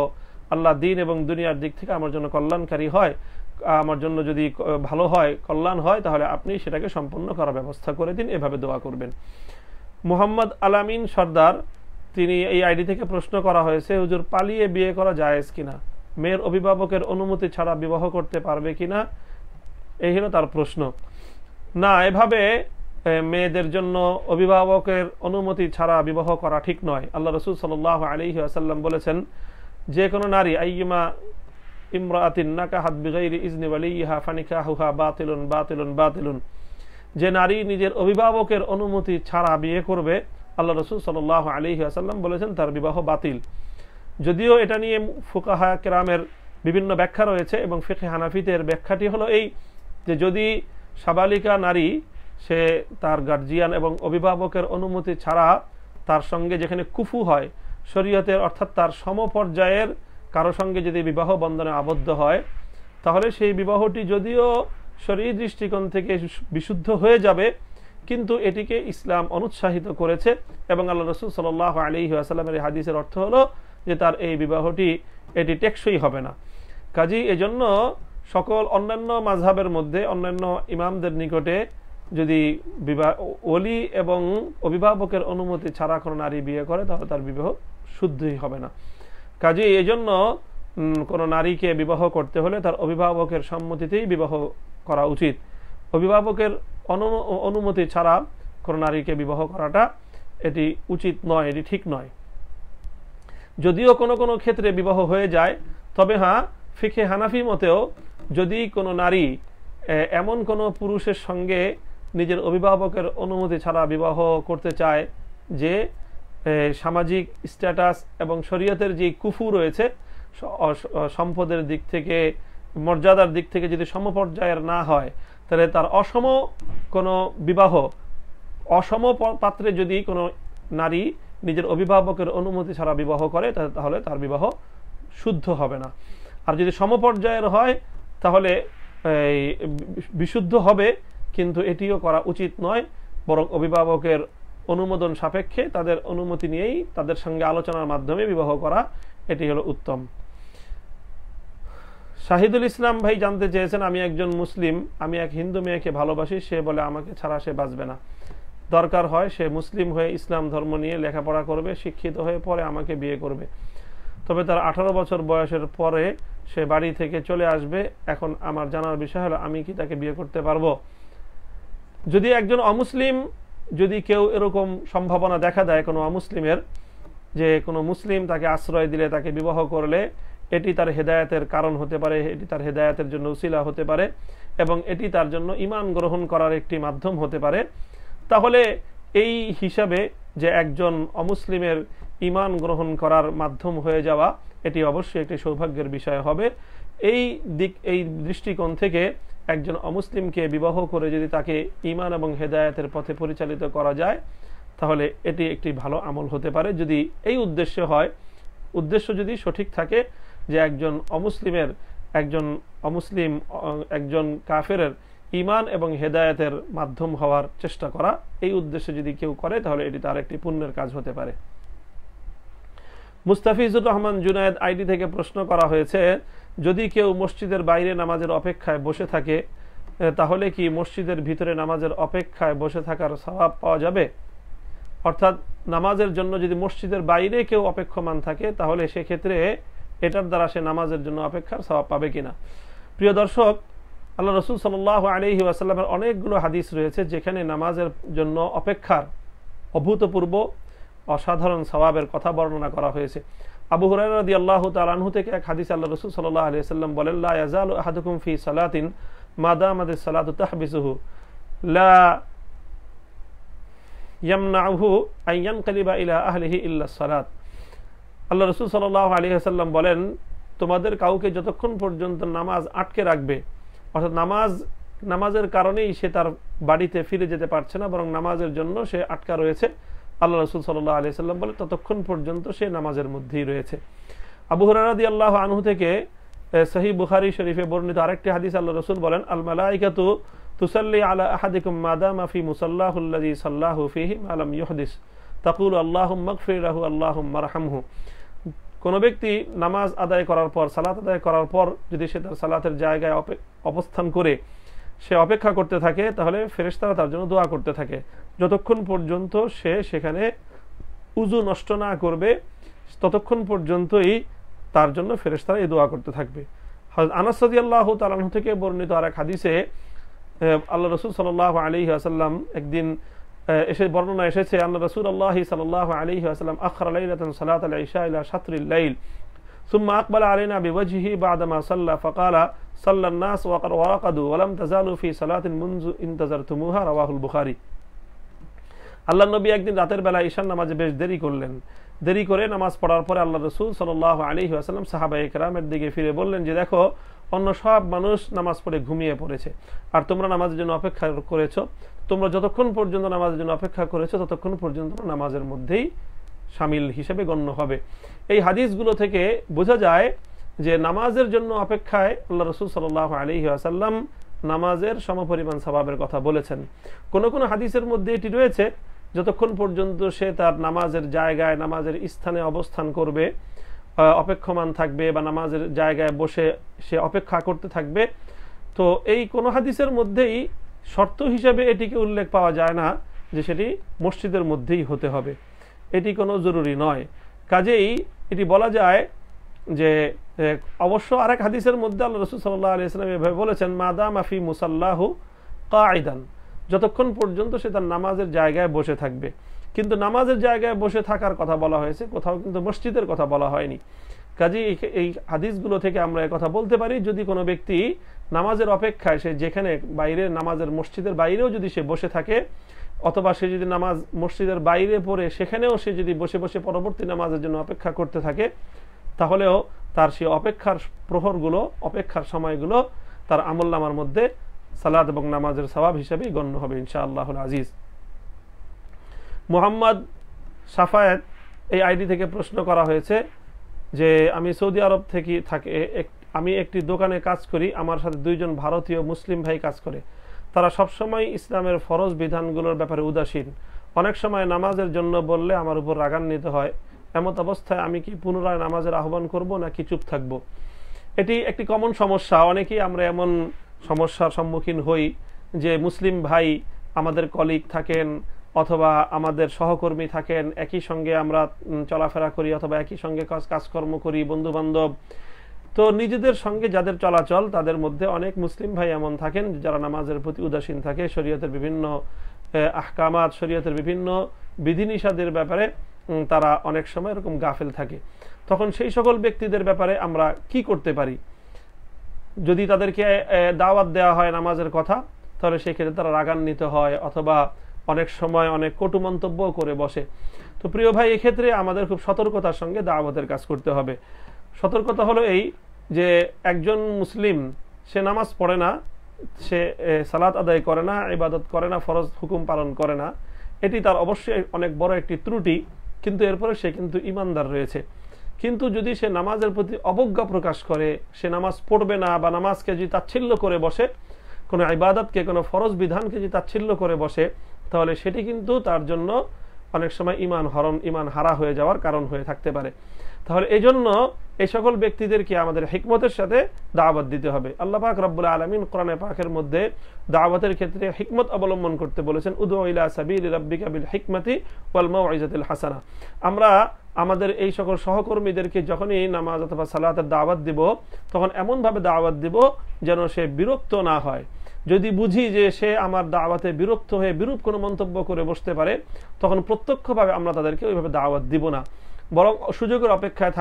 আল্লাহ দিন এবং দুনিয়ার দিক থেকে আমার জন্য কল্যাণকারী হয়, আমার জন্য যদি ভালো হয়, কল্যাণ হয়, তাহলে আপনি সেটাকে সম্পন্ন করার ব্যবস্থা করে দিন, এভাবে দোয়া করবেন। মোহাম্মদ আলামিন সর্দার, তিনি এই আইডি থেকে প্রশ্ন করা হয়েছে, হুজুর পালিয়ে বিয়ে করা জায়েজ কিনা, মেয়ের অভিভাবকের অনুমতি ছাড়া বিবাহ করতে পারবে কিনা, এই হলো তার প্রশ্ন। না, এভাবে মেয়েদের জন্য অভিভাবকের অনুমতি ছাড়া বিবাহ করা ঠিক নয়। আল্লাহ রাসূল সাল্লাল্লাহু আলাইহি ওয়াসাল্লাম বলেছেন, যে কোনো নারী আইয়ুমা ইমরাআতিন নাকাহাত বিগাইরি ইজনি ওয়ালিহা ফানিকাহুহা বাতিলুন বাতিলুন বাতিলুন, যে নারী নিজের অভিভাবকের অনুমতি ছাড়া বিয়ে করবে, আল্লাহ রাসূল সাল্লাল্লাহু আলাইহি ওয়াসাল্লাম বলেছেন তার বিবাহ বাতিল। যদিও এটা নিয়ে ফুকাহা কেরামের বিভিন্ন ব্যাখ্যা রয়েছে, এবং ফিকহে হানাফিদের ব্যাখ্যাটি হলো এই যে যদি সাবালিকা নারী সে তার গার্জিয়ান এবং অভিভাবকের অনুমতি ছাড়া তার সঙ্গে যেখানে কুফু হয় শরীয়তের, অর্থাৎ তার সমপর্যায়ের কারো সঙ্গে যদি বিবাহ বন্ধনে আবদ্ধ হয়, তাহলে সেই বিবাহটি যদিও শরীয়ী দৃষ্টিকোণ থেকে বিশুদ্ধ হয়ে যাবে, কিন্তু এটিকে ইসলাম অনুৎসাহিত করেছে। এবং আল্লাহ রাসূল সাল্লাল্লাহু আলাইহি ওয়াসাল্লামের এই হাদিসের অর্থ হলো যে তার এই বিবাহটি এটি টেকসই হবে না। কাজেই এজন্য সকল অন্যান্য মাযহাবের মধ্যে অন্যান্য ইমামদের নিকটে যদি ওলি এবং অভিভাবকের অনুমতি ছাড়া কোনো নারী বিয়ে করে, তাহলে তার বিবাহ শুদ্ধই হবে না। কাজেই এজন্য কোনো নারীকে বিবাহ করতে হলে তার অভিভাবকের সম্মতিতেই বিবাহ করা উচিত। অভিভাবকের অনুমতি ছাড়া কোনো নারীকে বিবাহ করাটা এটি উচিত নয়, এটি ঠিক নয়। যদিও কোনো কোনো ক্ষেত্রে বিবাহ হয়ে যায়, তবে হ্যাঁ, ফিকহে হানাফি মতেও যদি কোনো নারী এমন কোনো পুরুষের সঙ্গে নিজের অভিভাবকের অনুমতি ছাড়া বিবাহ করতে চায় যে সামাজিক স্ট্যাটাস এবং শরীয়তের যে কুফু রয়েছে, সম্পদের দিক থেকে মর্যাদার দিক থেকে যদি সমপর্যায়ের না হয়, তাহলে তার অসম কোনো বিবাহ, অসম পাত্রে যদি কোনো নারী নিজের অভিভাবকের অনুমতি ছাড়া বিবাহ করে, তাহলে তার বিবাহ শুদ্ধ হবে না। আর যদি সমপর্যায়ের হয় তাহলে বিশুদ্ধ হবে, কিন্তু এটিও করা উচিত নয়, বরং অভিভাবকের অনুমোদন সাপেক্ষে তাদের অনুমতি নিয়েই তাদের সঙ্গে আলোচনার মাধ্যমে বিবাহ করা, এটি হলো উত্তম। শাহিদুল ইসলাম ভাই জানতে চেয়েছেন, আমি একজন মুসলিম, আমি এক হিন্দু মেয়েকে ভালোবাসি, সে বলে আমাকে ছাড়া সে বাঁচবে না। দরকার হয় সে মুসলিম হয়ে ইসলাম ধর্ম নিয়ে লেখাপড়া করবে, শিক্ষিত হয়ে পরে আমাকে বিয়ে করবে। তবে তার 18 বছর বয়সের পরে সে বাড়ি থেকে চলে আসবে। এখন আমার জানার বিষয় হলো, আমি কি তাকে বিয়ে করতে পারবো? যদি একজন অমুসলিম, যদি কেউ এরকম সম্ভাবনা দেখা দেয় কোনো অমুসলিমের, যে কোনো মুসলিম তাকে আশ্রয় দিলে, তাকে বিবাহ করলে এটি তার হেদায়েতের কারণ হতে পারে, এটি তার হেদায়েতের জন্য উসিলা হতে পারে, এবং এটি তার জন্য ঈমান গ্রহণ করার একটি মাধ্যম হতে পারে, তাহলে এই হিসাবে যে একজন অমুসলিমের ঈমান গ্রহণ করার মাধ্যম হয়ে যাওয়া, এটি অবশ্যই একটি সৌভাগ্যের বিষয় হবে। এই দৃষ্টিকোণ থেকে একজন অমুসলিমকে বিবাহ করে যদি তাকে ঈমান এবং হেদায়েতের পথে পরিচালিত করা যায়, তাহলে এটি একটি ভালো আমল হতে পারে, যদি এই উদ্দেশ্য হয়। উদ্দেশ্য যদি সঠিক থাকে যে একজন অমুসলিমের, একজন কাফেরের ঈমান এবং হেদায়েতের মাধ্যম হওয়ার চেষ্টা করা, এই উদ্দেশ্যে যদি কেউ করে, তাহলে এটি তার একটি পুণ্যের কাজ হতে পারে। মুস্তাফিজুর রহমান জুনায়েদ আইডি থেকে প্রশ্ন করা হয়েছে, যদি কেউ মসজিদের বাইরে নামাজের অপেক্ষায় বসে থাকে, তাহলে কি মসজিদের ভিতরে নামাজের অপেক্ষায় বসে থাকার সওয়াব পাওয়া যাবে? অর্থাৎ নামাজের জন্য যদি মসজিদের বাইরে কেউ অপেক্ষমান থাকে, তাহলে সেক্ষেত্রে এটার দ্বারা সে নামাজের জন্য অপেক্ষার সওয়াব পাবে কিনা। প্রিয় দর্শক, আল্লাহ রাসূল সাল্লাল্লাহু আলাইহি ওয়াসাল্লামের অনেকগুলো হাদিস রয়েছে যেখানে নামাজের জন্য অপেক্ষার অভূতপূর্ব অসাধারণ সওয়াবের কথা বর্ণনা করা হয়েছে। আবু হুরায়রা রাদিয়াল্লাহু তাআলা আনহু থেকে এক হাদিস আল্লাহ রাসূল সাল্লাল্লাহু আলাইহি ওয়াসাল্লাম বলেন, লা ইয়াজালু আহাদুকুম ফি সালাতিন মা দামাতিস সালাতু তাহবিসুহু লা ইয়ামনাউহু আন ইয়ানকালিবা ইলা আহলিহি ইল্লা সালাত। আল্লাহ রাসূল সাল্লাল্লাহু আলাইহি ওয়াসাল্লাম বলেন, তোমাদের কাউকে যতক্ষণ পর্যন্ত নামাজ আটকে রাখবে, অর্থাৎ নামাজের কারণেই সে তার বাড়িতে ফিরে যেতে পারছে না, বরং নামাজের জন্য সে আটকা রয়েছে, আল্লাহ রাসূল সাল্লাল্লাহু আলাইহি ওয়াসাল্লাম বলে ততক্ষণ পর্যন্ত সে নামাজের মধ্যেই রয়েছে। আবু হুরায়রা রাদিয়াল্লাহু আনহু থেকে সহিহ বুখারী শরীফে বর্ণিত আরেকটি হাদিস আল্লাহ রাসূল বলেন, আল মালাইকাতু তুসাল্লি আলা আহাদিকুম মা দামা ফি মুসাল্লাহু আল্লাযী সাল্লাহু ফীহি মা লাম ইউহদিস তাকুলু আল্লাহুম্মা ইগফির লাহু আল্লাহুম্মা আরহামহু। কোন ব্যক্তি নামাজ আদায় করার পর, সালাত আদায় করার পর যদি সে তার সালাতের জায়গায় অবস্থান করে সে অপেক্ষা করতে থাকে, তাহলে ফেরেশতারা তার জন্য দোয়া করতে থাকে যতক্ষণ পর্যন্ত সে সেখানে উযু নষ্ট না করবে, ততক্ষণ পর্যন্তই তার জন্য ফেরেশতারা এই দোয়া করতে থাকবে। হযরত আনাস রাদিয়াল্লাহু তাআলা আনহু থেকে বর্ণিত আরেক হাদিসে আল্লাহ রাসূল সাল্লাল্লাহু আলাইহি ওয়াসাল্লাম একদিন এসে বর্ণনা এসেছে আল্লাহ রাসূলুল্লাহ সাল্লাল্লাহু আলাইহি ওয়াসাল্লাম আখরা লাইলাতান সালাতাল ইশা ইলা শাতরিল লাইল ثم أقبل علينا بوجهه بعدما صلى فقال صلى الناس ورقدوا ولم تزالوا في صلاة منذ انتظرتموها رواه البخاري আল্লাহ নবী একদিন রাতের বেলা ঈশার নামাজে বেশ দেরি করলেন। দেরি করে নামাজ পড়ার পরে আল্লাহ রাসূল সাল্লাল্লাহু আলাইহি ওয়াসাল্লাম সাহাবায়ে কেরামের দিকে ফিরে বললেন যে দেখো অন্য সব মানুষ নামাজ পড়ে ঘুমিয়ে পড়েছে আর তোমরা নামাজের জন্য অপেক্ষা করেছো। তোমরা যতক্ষণ পর্যন্ত নামাজের জন্য অপেক্ষা করেছো ততক্ষণ পর্যন্ত নামাজের মধ্যেই শামিল হিসেবে গণ্য হবে। এই হাদিসগুলো থেকে বোঝা যায় যে নামাজের জন্য অপেক্ষায় আল্লাহ রাসূল সাল্লাল্লাহু আলাইহি ওয়াসাল্লাম নামাজের সমপরিমাণ সওয়াবের কথা বলেছেন। কোন কোন হাদিসের মধ্যে এটি রয়েছে যতক্ষণ পর্যন্ত সে তার নামাজের জায়গায় নামাজের স্থানে অবস্থান করবে, অপেক্ষমান থাকবে বা নামাজের জায়গায় বসে সে অপেক্ষা করতে থাকবে, তো এই কোন হাদিসের মধ্যেই শর্ত হিসেবে এটিকে উল্লেখ পাওয়া যায় না যে সেটি মসজিদের মধ্যেই হতে হবে, এটি কোনো জরুরি নয়। কাজেই এটি বলা যায় যে অবশ্য আরেক হাদিসের মধ্যে আল্লাহ রাসূল সাল্লাল্লাহু আলাইহি ওয়াসাল্লাম এভাবে বলেছেন মাদামা ফি মুসাল্লাহু কাঈদান, যতক্ষণ পর্যন্ত সে তার নামাজের জায়গায় বসে থাকবে। কিন্তু নামাজের জায়গায় বসে থাকার কথা বলা হয়েছে, কোথাও কিন্তু মসজিদের কথা বলা হয়নি। কাজেই এই হাদিসগুলো থেকে আমরা এই কথা বলতে পারি যদি কোনো ব্যক্তি নামাজের অপেক্ষায় সে যেখানে বাইরে নামাজের মসজিদের বাইরেও যদি সে বসে থাকে অথবা সে যদি নামাজ মসজিদের বাইরে পড়ে সেখানেও সে যদি বসে বসে পরবর্তী নামাজের জন্য অপেক্ষা করতে থাকে তাহলেও তার সেই অপেক্ষার প্রহরগুলো অপেক্ষার সময়গুলো তার আমলনামার মধ্যে সালাত এবং নামাজের সওয়াব হিসেবে গণ্য হবে ইনশাআল্লাহুল আজিজ। মোহাম্মদ সাফায়েত এই আইডি থেকে প্রশ্ন করা হয়েছে যে আমি সৌদি আরব থেকে আমি একটি দোকানে কাজ করি, আমার সাথে দুইজন ভারতীয় মুসলিম ভাই কাজ করে। তারা সবসময় ইসলামের ফরজ বিধানগুলোর ব্যাপারে উদাসীন, অনেক সময় নামাজের জন্য বললে আমার উপর রাগান্বিত হয়। এমত অবস্থায় আমি কি পুনরায় নামাজের আহ্বান করব নাকি চুপ থাকব? এটি একটি কমন সমস্যা, অনেকেই আমরা এমন সমস্যার সম্মুখীন হই যে মুসলিম ভাই আমাদের কলিগ থাকেন অথবা আমাদের সহকর্মী থাকেন, একই সঙ্গে আমরা চলাফেরা করি অথবা একই সঙ্গে কাজকর্ম করি, বন্ধু বান্ধব, তো নিজেদের সঙ্গে যাদের চলাচল তাদের মধ্যে অনেক মুসলিম ভাই এমন থাকেন যারা নামাজের প্রতি উদাসীন থাকে, শরীয়তের বিভিন্ন আহকামাত শরীয়তের বিভিন্ন বিধিনিষেধের ব্যাপারে তারা অনেক সময় এরকম গাফেল থাকে। তখন সেই সকল ব্যক্তিদের ব্যাপারে আমরা কি করতে পারি? যদি তাদেরকে দাওয়াত দেওয়া হয় নামাজের কথা তাহলে সেই ক্ষেত্রে তারা রাগান্বিত হয় অথবা অনেক সময় অনেক কটু মন্তব্য করে বসে। তো প্রিয় ভাই, এক্ষেত্রে আমাদের খুব সতর্কতার সঙ্গে দাওয়াতের কাজ করতে হবে। সতর্কতা হলো এই যে একজন মুসলিম সে নামাজ পড়ে না, সে সালাত আদায় করে না, ইবাদত করে না, ফরজ হুকুম পালন করে না, এটি তার অবশ্যই অনেক বড় একটি ত্রুটি, কিন্তু এরপরে সে কিন্তু ইমানদার রয়েছে। কিন্তু যদি সে নামাজের প্রতি অবজ্ঞা প্রকাশ করে, সে নামাজ পড়বে না বা নামাজকে যদি তাচ্ছিল্য করে বসে, কোনো ইবাদতকে কোনো ফরজ বিধানকে যদি তাচ্ছিল্য করে বসে, তাহলে সেটি কিন্তু তার জন্য অনেক সময় ইমান হারা হয়ে যাওয়ার কারণ হয়ে থাকতে পারে। তাহলে এই জন্য এই সকল ব্যক্তিদেরকে আমাদের হিকমতের সাথে দাওয়াত দিতে হবে। আল্লাহ পাক রব্বুল আলামিন কোরআনে পাকের মধ্যে দাওয়াতের ক্ষেত্রে হিকমত অবলম্বন করতে বলেছেন, উদউ ইলা সাবিলি রাব্বিকা বিল হিকমতি ওয়াল মাউইজাতিল হাসানা। আমরা আমাদের এই সকল সহকর্মীদেরকে যখনই নামাজ অথবা সালাতের দাওয়াত দিব তখন এমনভাবে দাওয়াত দিব যেন সে বিরক্ত না হয়। যদি বুঝি যে সে আমার দাওয়াতে বিরক্ত হয়ে বিরূপ কোনো মন্তব্য করে বসতে পারে তখন প্রত্যক্ষভাবে আমরা তাদেরকে ওইভাবে দাওয়াত দিব না, বরং সুযোগের অপেক্ষায়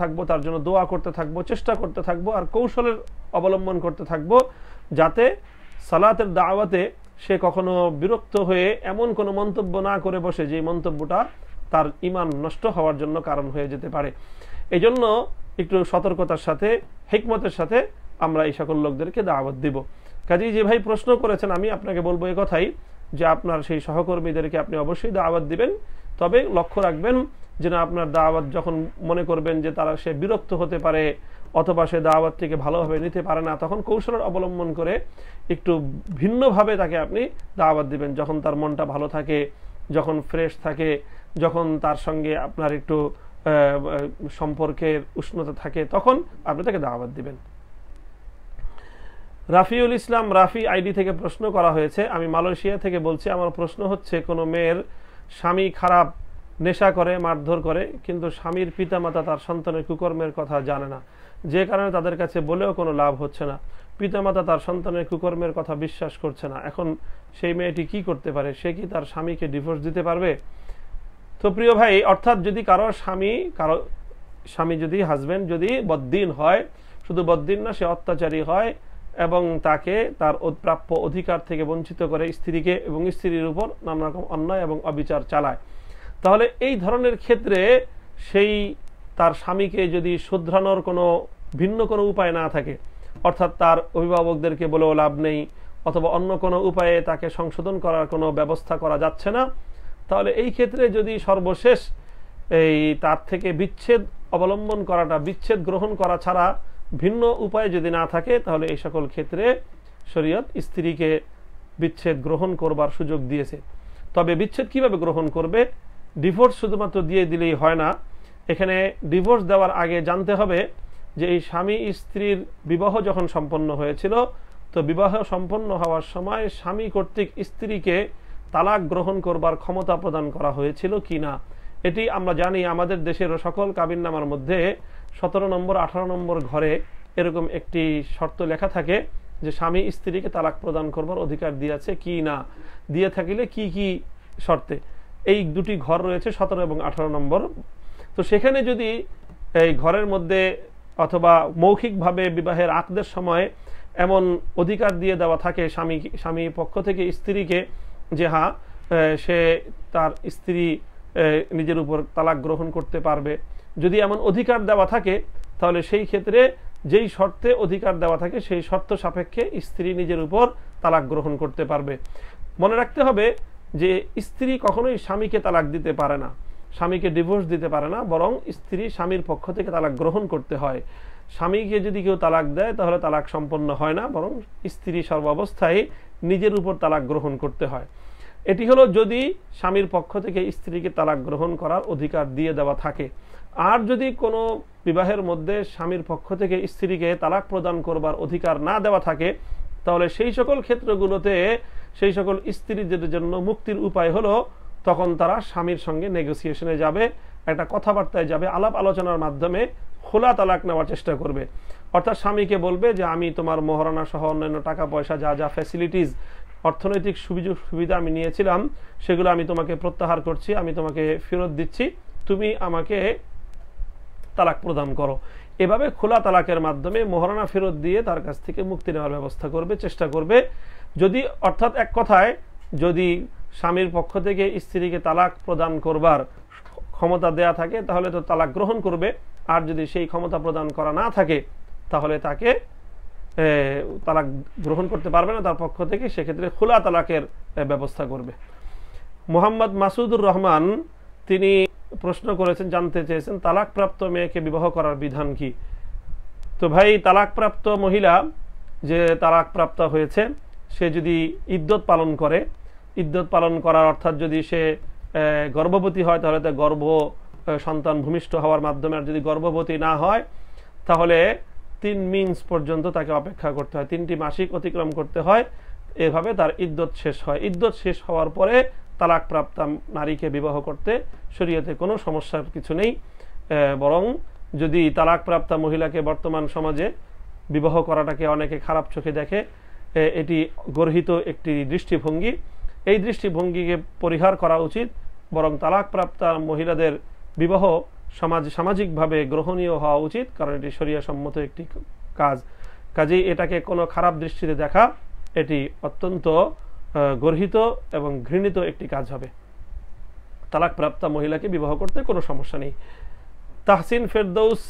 থাকবো, তার জন্য দোয়া করতে থাকবো, চেষ্টা করতে থাকবো আর কৌশলের অবলম্বন করতে থাকবো যাতে সালাতের দাওয়াতে সে কখনো বিরক্ত হয়ে এমন কোনো মন্তব্য না করে বসে যে মন্তব্যটা তার ঈমান নষ্ট হওয়ার জন্য কারণ হয়ে যেতে পারে। এই জন্য একটু সতর্কতার সাথে হিকমতের সাথে আমরা এই সকল লোকদেরকে দাওয়াত দিব। কাজেই যে ভাই প্রশ্ন করেছেন আমি আপনাকে বলবো এই কথাই যে আপনার সেই সহকর্মীদেরকে আপনি অবশ্যই দাওয়াত দিবেন, তবে লক্ষ্য রাখবেন যেন আপনার দাওয়াত যখন মনে করবেন যে সে বিরক্ত হতে পারে অথবা সে দাওয়াতটিকে ভালোভাবে নিতে পারে না, তখন কৌশলের অবলম্বন করে একটু ভিন্নভাবে তাকে আপনি দাওয়াত দিবেন। যখন তার মনটা ভালো থাকে, যখন ফ্রেশ থাকে, যখন তার সঙ্গে আপনার একটু সম্পর্কের উষ্ণতা থাকে, তখন আপনি তাকে দাওয়াত দিবেন। রাফিউল ইসলাম রাফি আইডি থেকে প্রশ্ন করা হয়েছে, আমি মালয়েশিয়া থেকে বলছি, আমার প্রশ্ন হচ্ছে কোনো মেয়ের স্বামী খারাপ নেশা করে, মারধর করে, কিন্তু স্বামীর পিতামাতা তার সন্তানের কুকর্মের কথা জানে না, যে কারণে তাদের কাছে বলেও কোনো লাভ হচ্ছে না। পিতামাতা তার সন্তানের কুকর্মের কথা বিশ্বাস করছে না। এখন সেই মেয়েটি কি করতে পারে? সে কি তার স্বামীকে ডিভোর্স দিতে পারবে? তো প্রিয় ভাই, অর্থাৎ যদি কারো স্বামী যদি হাজবেন্ড যদি বদ্দিন হয়, শুধু বদ্দিন না, সে অত্যাচারী হয় এবং তাকে তার প্রাপ্য অধিকার থেকে বঞ্চিত করে স্ত্রীকে, এবং স্ত্রীর উপর নানা রকম অন্যায় এবং অবিচার চালায়, তাহলে এই ধরনের ক্ষেত্রে সেই তার স্বামীকে যদি শুধরানোর কোনো ভিন্ন কোনো উপায় না থাকে, অর্থাৎ তার অভিভাবকদেরকে বলেও লাভ নেই, অথবা অন্য কোনো উপায়ে তাকে সংশোধন করার কোনো ব্যবস্থা করা যাচ্ছে না, তাহলে এই ক্ষেত্রে যদি সর্বশেষ এই তার থেকে বিচ্ছেদ অবলম্বন করাটা, বিচ্ছেদ গ্রহণ করা ছাড়া ভিন্ন উপায় যদি না থাকে, তাহলে এই সকল ক্ষেত্রে শরীয়ত স্ত্রীকে বিচ্ছেদ গ্রহণ করবার সুযোগ দিয়েছে। তবে বিচ্ছেদ কিভাবে গ্রহণ করবে? ডিভোর্স শুধুমাত্র দিয়ে দিলেই হয় না। এখানে ডিভোর্স দেওয়ার আগে জানতে হবে যে এই স্বামী স্ত্রীর বিবাহ যখন সম্পন্ন হয়েছিল, তো বিবাহ সম্পন্ন হওয়ার সময় স্বামী কর্তৃক স্ত্রীকে তালাক গ্রহণ করবার ক্ষমতা প্রদান করা হয়েছিল কিনা। এটি আমরা জানি, আমাদের দেশের সকল কাবিননামার মধ্যে 17 নম্বর 18 নম্বর ঘরে এরকম একটি শর্ত লেখা থাকে যে স্বামী স্ত্রীকে তালাক প্রদান করবার অধিকার দিয়েছে কি না, দিয়ে থাকিলে কি কি শর্তে। এই দুটি ঘর রয়েছে 17 এবং 18 নম্বর। তো সেখানে যদি এই ঘরের মধ্যে অথবা মৌখিকভাবে বিবাহের আকদের সময় এমন অধিকার দিয়ে দেওয়া থাকে স্বামী পক্ষ থেকে স্ত্রীকে যে হ্যাঁ, সে তার স্ত্রী নিজের উপর তালাক গ্রহণ করতে পারবে, যদি এমন অধিকার দেওয়া থাকে, তাহলে সেই ক্ষেত্রে যেই শর্তে অধিকার দেওয়া থাকে সেই শর্ত সাপেক্ষে স্ত্রী নিজের উপর তালাক গ্রহণ করতে পারবে। মনে রাখতে হবে যে স্ত্রী কখনোই স্বামীকে তালাক দিতে পারে না, স্বামীকে ডিভোর্স দিতে পারে না, বরং স্ত্রী স্বামীর পক্ষ থেকে তালাক গ্রহণ করতে হয়। স্বামীকে যদি কেউ তালাক দেয় তাহলে তালাক সম্পন্ন হয় না, বরং স্ত্রী সর্বাবস্থায় নিজের উপর তালাক গ্রহণ করতে হয়। এটি হলো যদি স্বামীর পক্ষ থেকে স্ত্রীকে তালাক গ্রহণ করার অধিকার দিয়ে দেওয়া থাকে। আর যদি কোনো বিবাহের মধ্যে স্বামীর পক্ষ থেকে স্ত্রীকে তালাক প্রদান করবার অধিকার না দেওয়া থাকে, তাহলে সেই সকল ক্ষেত্রগুলোতে সেই সকল স্ত্রীদের জন্য মুক্তির উপায় হলো তখন তারা স্বামীর সঙ্গে নেগোসিয়েশনে যাবে, একটা কথাবার্তায় যাবে, আলাপ আলোচনার মাধ্যমে খোলা তালাক নেওয়ার চেষ্টা করবে। অর্থাৎ স্বামীকে বলবে যে আমি তোমার মহারণা সহ অন্যান্য টাকা পয়সা যা যা ফ্যাসিলিটিস, অর্থনৈতিক সুবিধা আমি নিয়েছিলাম, সেগুলো আমি তোমাকে প্রত্যাহার করছি, আমি তোমাকে ফেরত দিচ্ছি, তুমি আমাকে তালাক প্রদান করো। এভাবে খোলা তালাকের মাধ্যমে মহারণা ফেরত দিয়ে তার কাছ থেকে মুক্তি নেওয়ার ব্যবস্থা করবে, চেষ্টা করবে। যদি অর্থাৎ এক কথায় যদি স্বামীর পক্ষ থেকে স্ত্রীকে তালাক প্রদান করবার ক্ষমতা দেয়া থাকে তাহলে তো তালাক গ্রহণ করবে, আর যদি সেই ক্ষমতা প্রদান করা না থাকে তাহলে তাকে তালাক গ্রহণ করতে পারবে না তার পক্ষ থেকে, সেক্ষেত্রে খোলা তালাকের ব্যবস্থা করবে। মোহাম্মদ মাসুদুর রহমান তিনি প্রশ্ন করেছেন, জানতে চেয়েছেন তালাকপ্রাপ্ত মেয়েকে বিবাহ করার বিধান কি। তো ভাই, তালাকপ্রাপ্ত মহিলা যে তালাকপ্রাপ্ত হয়েছে সে যদি ইদ্যত পালন করে, ইদ্যত পালন করার অর্থাৎ যদি সে গর্ভবতী হয় তাহলে তার সন্তান ভূমিষ্ঠ হওয়ার মাধ্যমে, আর যদি গর্ভবতী না হয় তাহলে 3 মিন্স পর্যন্ত তাকে অপেক্ষা করতে হয়, 3টি মাসিক অতিক্রম করতে হয়, এভাবে তার ইদ্যত শেষ হয়। ইদ্যত শেষ হওয়ার পরে তালাকপ্রাপ্ত নারীকে বিবাহ করতে শরীয়তে কোনো সমস্যার কিছু নেই, বরং যদি তালাকপ্রাপ্ত মহিলাকে বর্তমান সমাজে বিবাহ করাটাকে অনেকে খারাপ চোখে দেখে, এটি গর্হিত একটি দৃষ্টিভঙ্গি, এই দৃষ্টিভঙ্গিকে পরিহার করা উচিত। বরং তালাকপ্রাপ্ত মহিলাদের বিবাহ সামাজিকভাবে গ্রহণীয় হওয়া উচিত, কারণ এটি শরিয়া সম্মত একটি কাজ। কাজেই এটাকে কোনো খারাপ দৃষ্টিতে দেখা এটি অত্যন্ত গর্হিত এবং ঘৃণিত একটি কাজ হবে। তালাকপ্রাপ্ত মহিলাকে বিবাহ করতে কোনো সমস্যা নেই। তাহসিন ফেরদৌস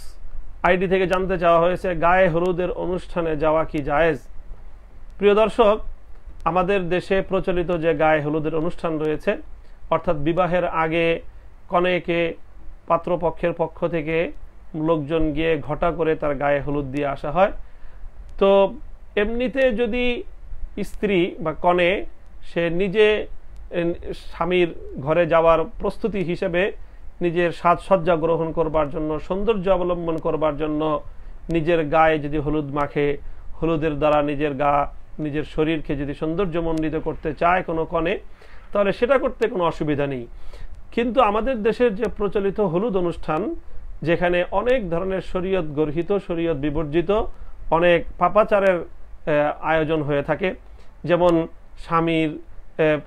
আইডি থেকে জানতে চাওয়া হয়েছে, গায়ে হলুদের অনুষ্ঠানে যাওয়া কি জায়েজ? প্রিয় দর্শক, আমাদের দেশে প্রচলিত যে গায়ে হলুদের অনুষ্ঠান রয়েছে, অর্থাৎ বিবাহের আগে কনেকে পাত্রপক্ষের পক্ষ থেকে লোকজন গিয়ে ঘটা করে তার গায়ে হলুদ দিয়ে আসা হয়। তো এমনিতে যদি স্ত্রী বা কনে সে নিজে স্বামীর ঘরে যাওয়ার প্রস্তুতি হিসেবে নিজের সাজসজ্জা গ্রহণ করবার জন্য, সৌন্দর্য অবলম্বন করবার জন্য নিজের গায়ে যদি হলুদ মাখে, হলুদের দ্বারা নিজের শরীরকে যদি সৌন্দর্যমণ্ডিত করতে চায় কোনো কনে, তাহলে সেটা করতে কোনো অসুবিধা নেই। কিন্তু আমাদের দেশের যে প্রচলিত হলুদ অনুষ্ঠান, যেখানে অনেক ধরনের শরীয়ত গর্হিত, শরীয়ত বিবর্জিত অনেক পাপাচারের আয়োজন হয়ে থাকে, যেমন স্বামীর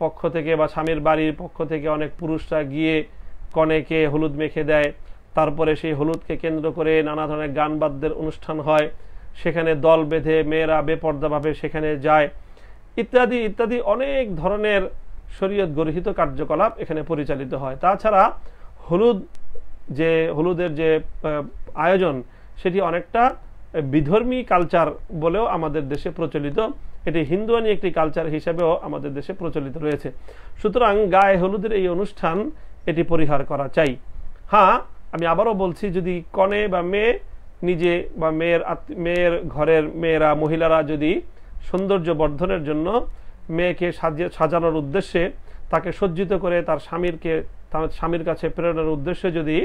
পক্ষ থেকে বা স্বামীর বাড়ির পক্ষ থেকে অনেক পুরুষরা গিয়ে কনেকে হলুদ মেখে দেয়, তারপরে সেই হলুদকে কেন্দ্র করে নানা ধরনের গান বাদ্যের অনুষ্ঠান হয়, সেখানে দল বেঁধে মেয়েরা বেপর্দাভাবে সেখানে যায়, ইত্যাদি ইত্যাদি অনেক ধরনের শরীয়ত গর্হিত কার্যকলাপ এখানে পরিচালিত হয়। তাছাড়া হলুদের যে আয়োজন, সেটি অনেকটা বিধর্মী কালচার বলেও আমাদের দেশে প্রচলিত, এটি হিন্দুয়ানি একটি কালচার হিসেবেও আমাদের দেশে প্রচলিত রয়েছে। সুতরাং গায়ে হলুদের এই অনুষ্ঠান এটি পরিহার করা চাই। হ্যাঁ, আমি আবারও বলছি, যদি কনে বা মেয়ে নিজে বা মেয়ের ঘরের মেয়েরা, মহিলারা যদি সৌন্দর্য বর্ধনের জন্য মেয়েকে সাজানোর উদ্দেশ্যে, তাকে সজ্জিত করে তার স্বামীর কাছে প্রেরণার উদ্দেশ্যে যদি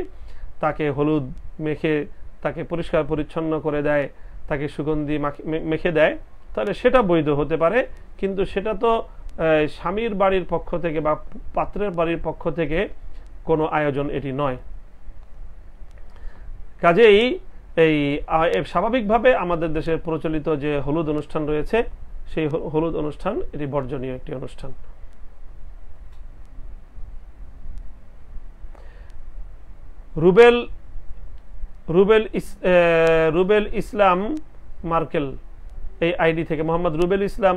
তাকে হলুদ মেখে তাকে পরিষ্কার পরিচ্ছন্ন করে দেয়, তাকে সুগন্ধি মেখে দেয়, তাহলে সেটা বৈধ হতে পারে। কিন্তু সেটা তো স্বামীর বাড়ির পক্ষ থেকে বা পাত্রের বাড়ির পক্ষ থেকে কোনো আয়োজন এটি নয়। কাজেই এই স্বাভাবিকভাবে আমাদের দেশের প্রচলিত যে হলুদ অনুষ্ঠান রয়েছে, সেই হলুদ অনুষ্ঠান এটি বর্জনীয় একটি অনুষ্ঠান। রুবেল ইসলাম মার্কেল এই আইডি থেকে, মোহাম্মদ রুবেল ইসলাম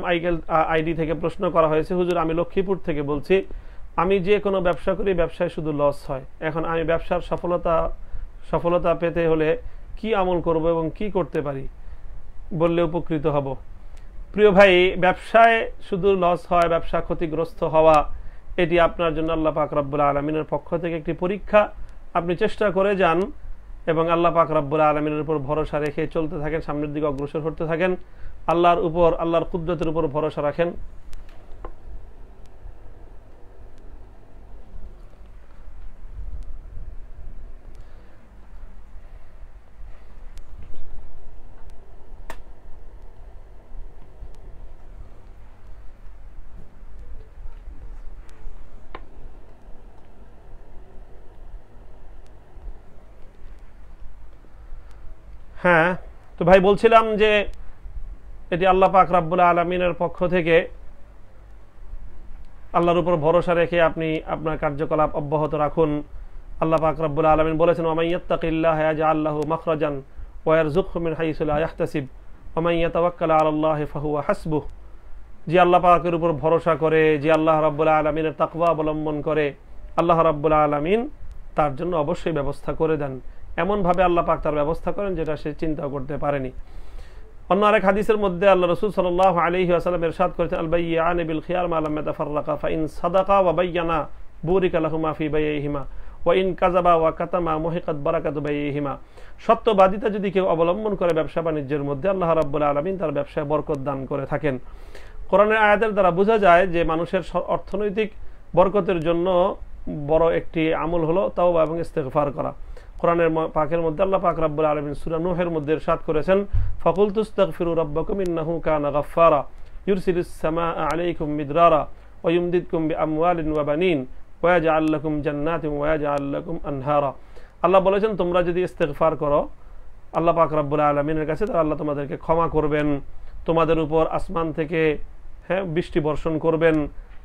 আইডি থেকে প্রশ্ন করা হয়েছে, হুজুর আমি লক্ষ্মীপুর থেকে বলছি, আমি যে কোনো ব্যবসা করি, ব্যবসায় শুধু লস হয়, এখন আমি ব্যবসার সফলতা পেতে হলে কি আমল করব এবং কি করতে পারি বললে উপকৃত হব? প্রিয় ভাই, ব্যবসায় শুধু লস হয়, ব্যবসা ক্ষতিগ্রস্ত হওয়া, এটি আপনার জন্য আল্লাহ পাক রব্বুল আলামিনের পক্ষ থেকে একটি পরীক্ষা। আপনি চেষ্টা করে যান এবং আল্লাহ পাক রব্বুল আলামিনের উপর ভরসা রেখে চলতে থাকেন, সামনের দিকে অগ্রসর হতে থাকেন, আল্লাহর কুদরতের উপর ভরসা রাখেন। হ্যাঁ, তো ভাই বলছিলাম যে এটি আল্লাহ পাক রব্বুল আলামিনের পক্ষ থেকে, আল্লাহর উপর ভরসা রেখে আপনি আপনার কার্যকলাপ অব্যাহত রাখুন। আল্লাহ পাক রব্বুল আলামিন বলেছেন, ওয়া মান ইয়াত্তাকিল্লাহ ইয়াজআল লাহু মাখরাজান ওয়া ইয়ারযুকহু মিন হাইসু লা ইয়াহতাসিব ওয়া মান ইয়াতাওয়াক্কাল আলাল্লাহি ফাহুয়া হাসবুহ। যে আল্লাহ পাকের উপর ভরসা করে, যে আল্লাহ রাব্বুল আলামিনের তাকওয়া অবলম্বন করে, আল্লাহ রাব্বুল আলামিন তার জন্য অবশ্যই ব্যবস্থা করে দেন। এমন ভাবে আল্লাহ পাক তার ব্যবস্থা করেন যেটা সে চিন্তা করতে পারেনি। অন্য আরেক হাদিসের মধ্যে আল্লাহ রাসূল সাল্লাল্লাহু আলাইহি ওয়াসাল্লাম ইরশাদ করেছেন, আল বাইয়ান বিল খিয়ার মা লাম ইয়াতাফাররাকা ফা ইন সাদাকা ওয়া বায়ানা বুরিকা লাহুমা ফি বাইইহিমা ওয়া ইন কাযাবা ওয়া কাতামা মুহিকাত বারাকাতু বাইইহিমা। সত্যবাদিতা যদি কেউ অবলম্বন করে ব্যবসা বাণিজ্যের মধ্যে, আল্লাহ রাব্বুল আলামিন তার ব্যবসায় বরকত দান করে থাকেন। কোরআনের আয়াতের দ্বারা বোঝা যায় যে মানুষের অর্থনৈতিক বরকতের জন্য বড় একটি আমল হলো তাওবা এবং ইস্তিগফার করা। কোরআনের পাকের মধ্যে আল্লাহ পাক রব্বুল আলামিন সূরা নূহের মধ্যে ইরশাদ করেছেন, ফাকুলতুস্তাগফিরু রাব্বাকুম ইন্নাহু কানা গাফফারা ইউরসিলুস সামাআ আলাইকুম মিদরারা ওয়া ইউমদিদকুম বিআমওয়ালিন ওয়া বানিন ওয়া ইয়াজআল লাকুম জান্নাতিন ওয়া ইয়াজআল লাকুম আনহারা। আল্লাহ বলেছেন, তোমরা যদি ইস্তিগফার করো আল্লাহ পাক রব্বুল আলামিনের কাছে, তাহলে আল্লাহ তোমাদেরকে ক্ষমা করবেন, তোমাদের উপর আসমান থেকে বৃষ্টি বর্ষণ করবেন,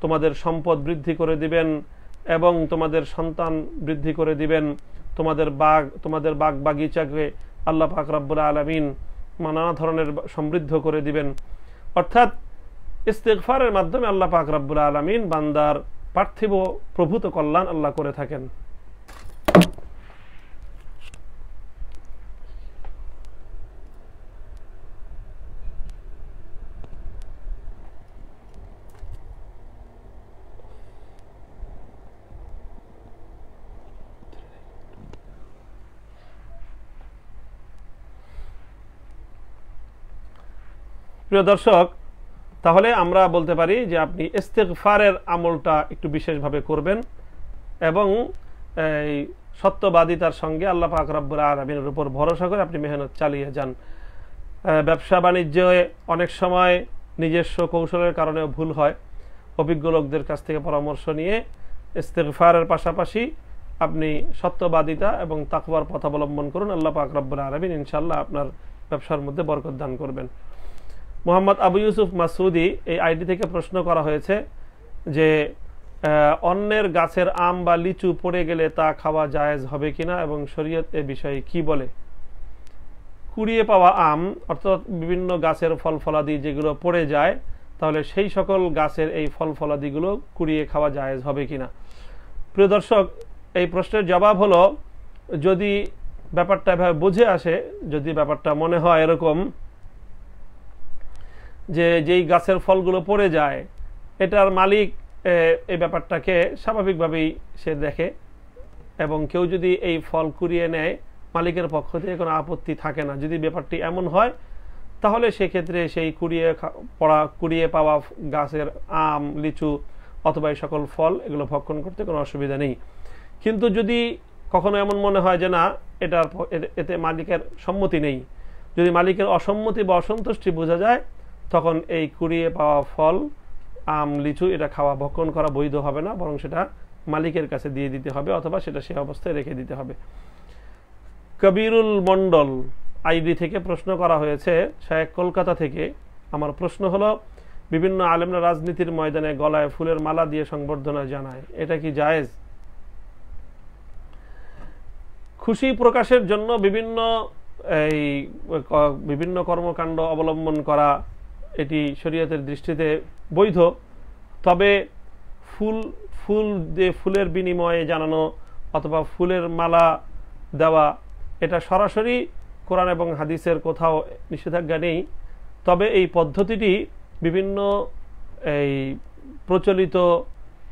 তোমাদের সম্পদ বৃদ্ধি করে দিবেন এবং তোমাদের সন্তান বৃদ্ধি করে দিবেন, তোমাদের বাগ বাগিচাকে আল্লাহ পাক রব্বুল আলামিন নানা ধরনের সমৃদ্ধ করে দিবেন। অর্থাৎ ইস্তিগফারের মাধ্যমে আল্লাহ পাক রব্বুল আলামিন বান্দার পার্থিব প্রভূত কল্যাণ আল্লাহ করে থাকেন। প্রিয় দর্শক, তাহলে আমরা বলতে পারি যে আপনি ইস্তিগফারের আমলটা একটু বিশেষভাবে করবেন এবং এই সত্যবাদিতার সঙ্গে আল্লাহ পাক রব্বুল আলামিনের উপর ভরসা করে আপনি মেহনত চালিয়ে যান। ব্যবসা বাণিজ্যে অনেক সময় নিজস্ব কৌশলের কারণেও ভুল হয়, অভিজ্ঞ লোকদের কাছ থেকে পরামর্শ নিয়ে ইস্তিগফারের পাশাপাশি আপনি সত্যবাদিতা এবং তাকওয়ার পথ অবলম্বন করুন। আল্লাহ পাক রব্বুল আলামিন ইনশাআল্লাহ আপনার ব্যবসার মধ্যে বরকত দান করবেন। মোহাম্মদ আবু ইউসুফ মাসুদি এই আইডি থেকে প্রশ্ন করা হয়েছে যে অন্যের গাছের আম বা লিচু পড়ে গেলে তা খাওয়া জায়েজ হবে কিনা এবং শরীয়ত এ বিষয়ে কি বলে। কুড়িয়ে পাওয়া আম অর্থাৎ বিভিন্ন গাছের ফল ফলাদি যেগুলো পড়ে যায়, তাহলে সেই সকল গাছের এই ফল ফলাদিগুলো কুড়িয়ে খাওয়া জায়েজ হবে কিনা। প্রিয় দর্শক, এই প্রশ্নের জবাব হলো, যদি ব্যাপারটা এভাবে বুঝে আসে, যদি ব্যাপারটা মনে হয় এরকম যে যেই গাছের ফলগুলো পড়ে যায় এটার মালিক এই ব্যাপারটাকে স্বাভাবিকভাবেই সে দেখে এবং কেউ যদি এই ফল কুড়িয়ে নেয় মালিকের পক্ষ থেকে কোনো আপত্তি থাকে না, যদি ব্যাপারটি এমন হয় তাহলে সেক্ষেত্রে সেই কুড়িয়ে পাওয়া গাছের আম, লিচু অথবা এই সকল ফল এগুলো ভক্ষণ করতে কোনো অসুবিধা নেই। কিন্তু যদি কখনো এমন মনে হয় যে না এতে মালিকের সম্মতি নেই, যদি মালিকের অসম্মতি বা অসন্তুষ্টি বোঝা যায়, তখন এই কুড়িয়ে পাওয়া ফল, আম, লিচু এটা খাওয়া ভক্ষণ করা বৈধ হবে না, বরং সেটা মালিকের কাছে দিয়ে দিতে হবে অথবা সেটা সে অবস্থায় রেখে দিতে হবে। কবিরুল মন্ডল আইডি থেকে প্রশ্ন করা হয়েছে, শায়েখ কলকাতা থেকে। আমার প্রশ্ন হলো, বিভিন্ন আলেমরা রাজনীতির ময়দানে গলায় ফুলের মালা দিয়ে সংবর্ধনা জানায়, এটা কি জায়েজ? খুশি প্রকাশের জন্য বিভিন্ন কর্মকাণ্ড অবলম্বন করা এটি শরীয়তের দৃষ্টিতে বৈধ। তবে ফুলের বিনিময়ে জানানো অথবা ফুলের মালা দেওয়া এটা সরাসরি কোরআন এবং হাদিসের কোথাও নিষেধাজ্ঞা নেই। তবে এই পদ্ধতিটি বিভিন্ন এই প্রচলিত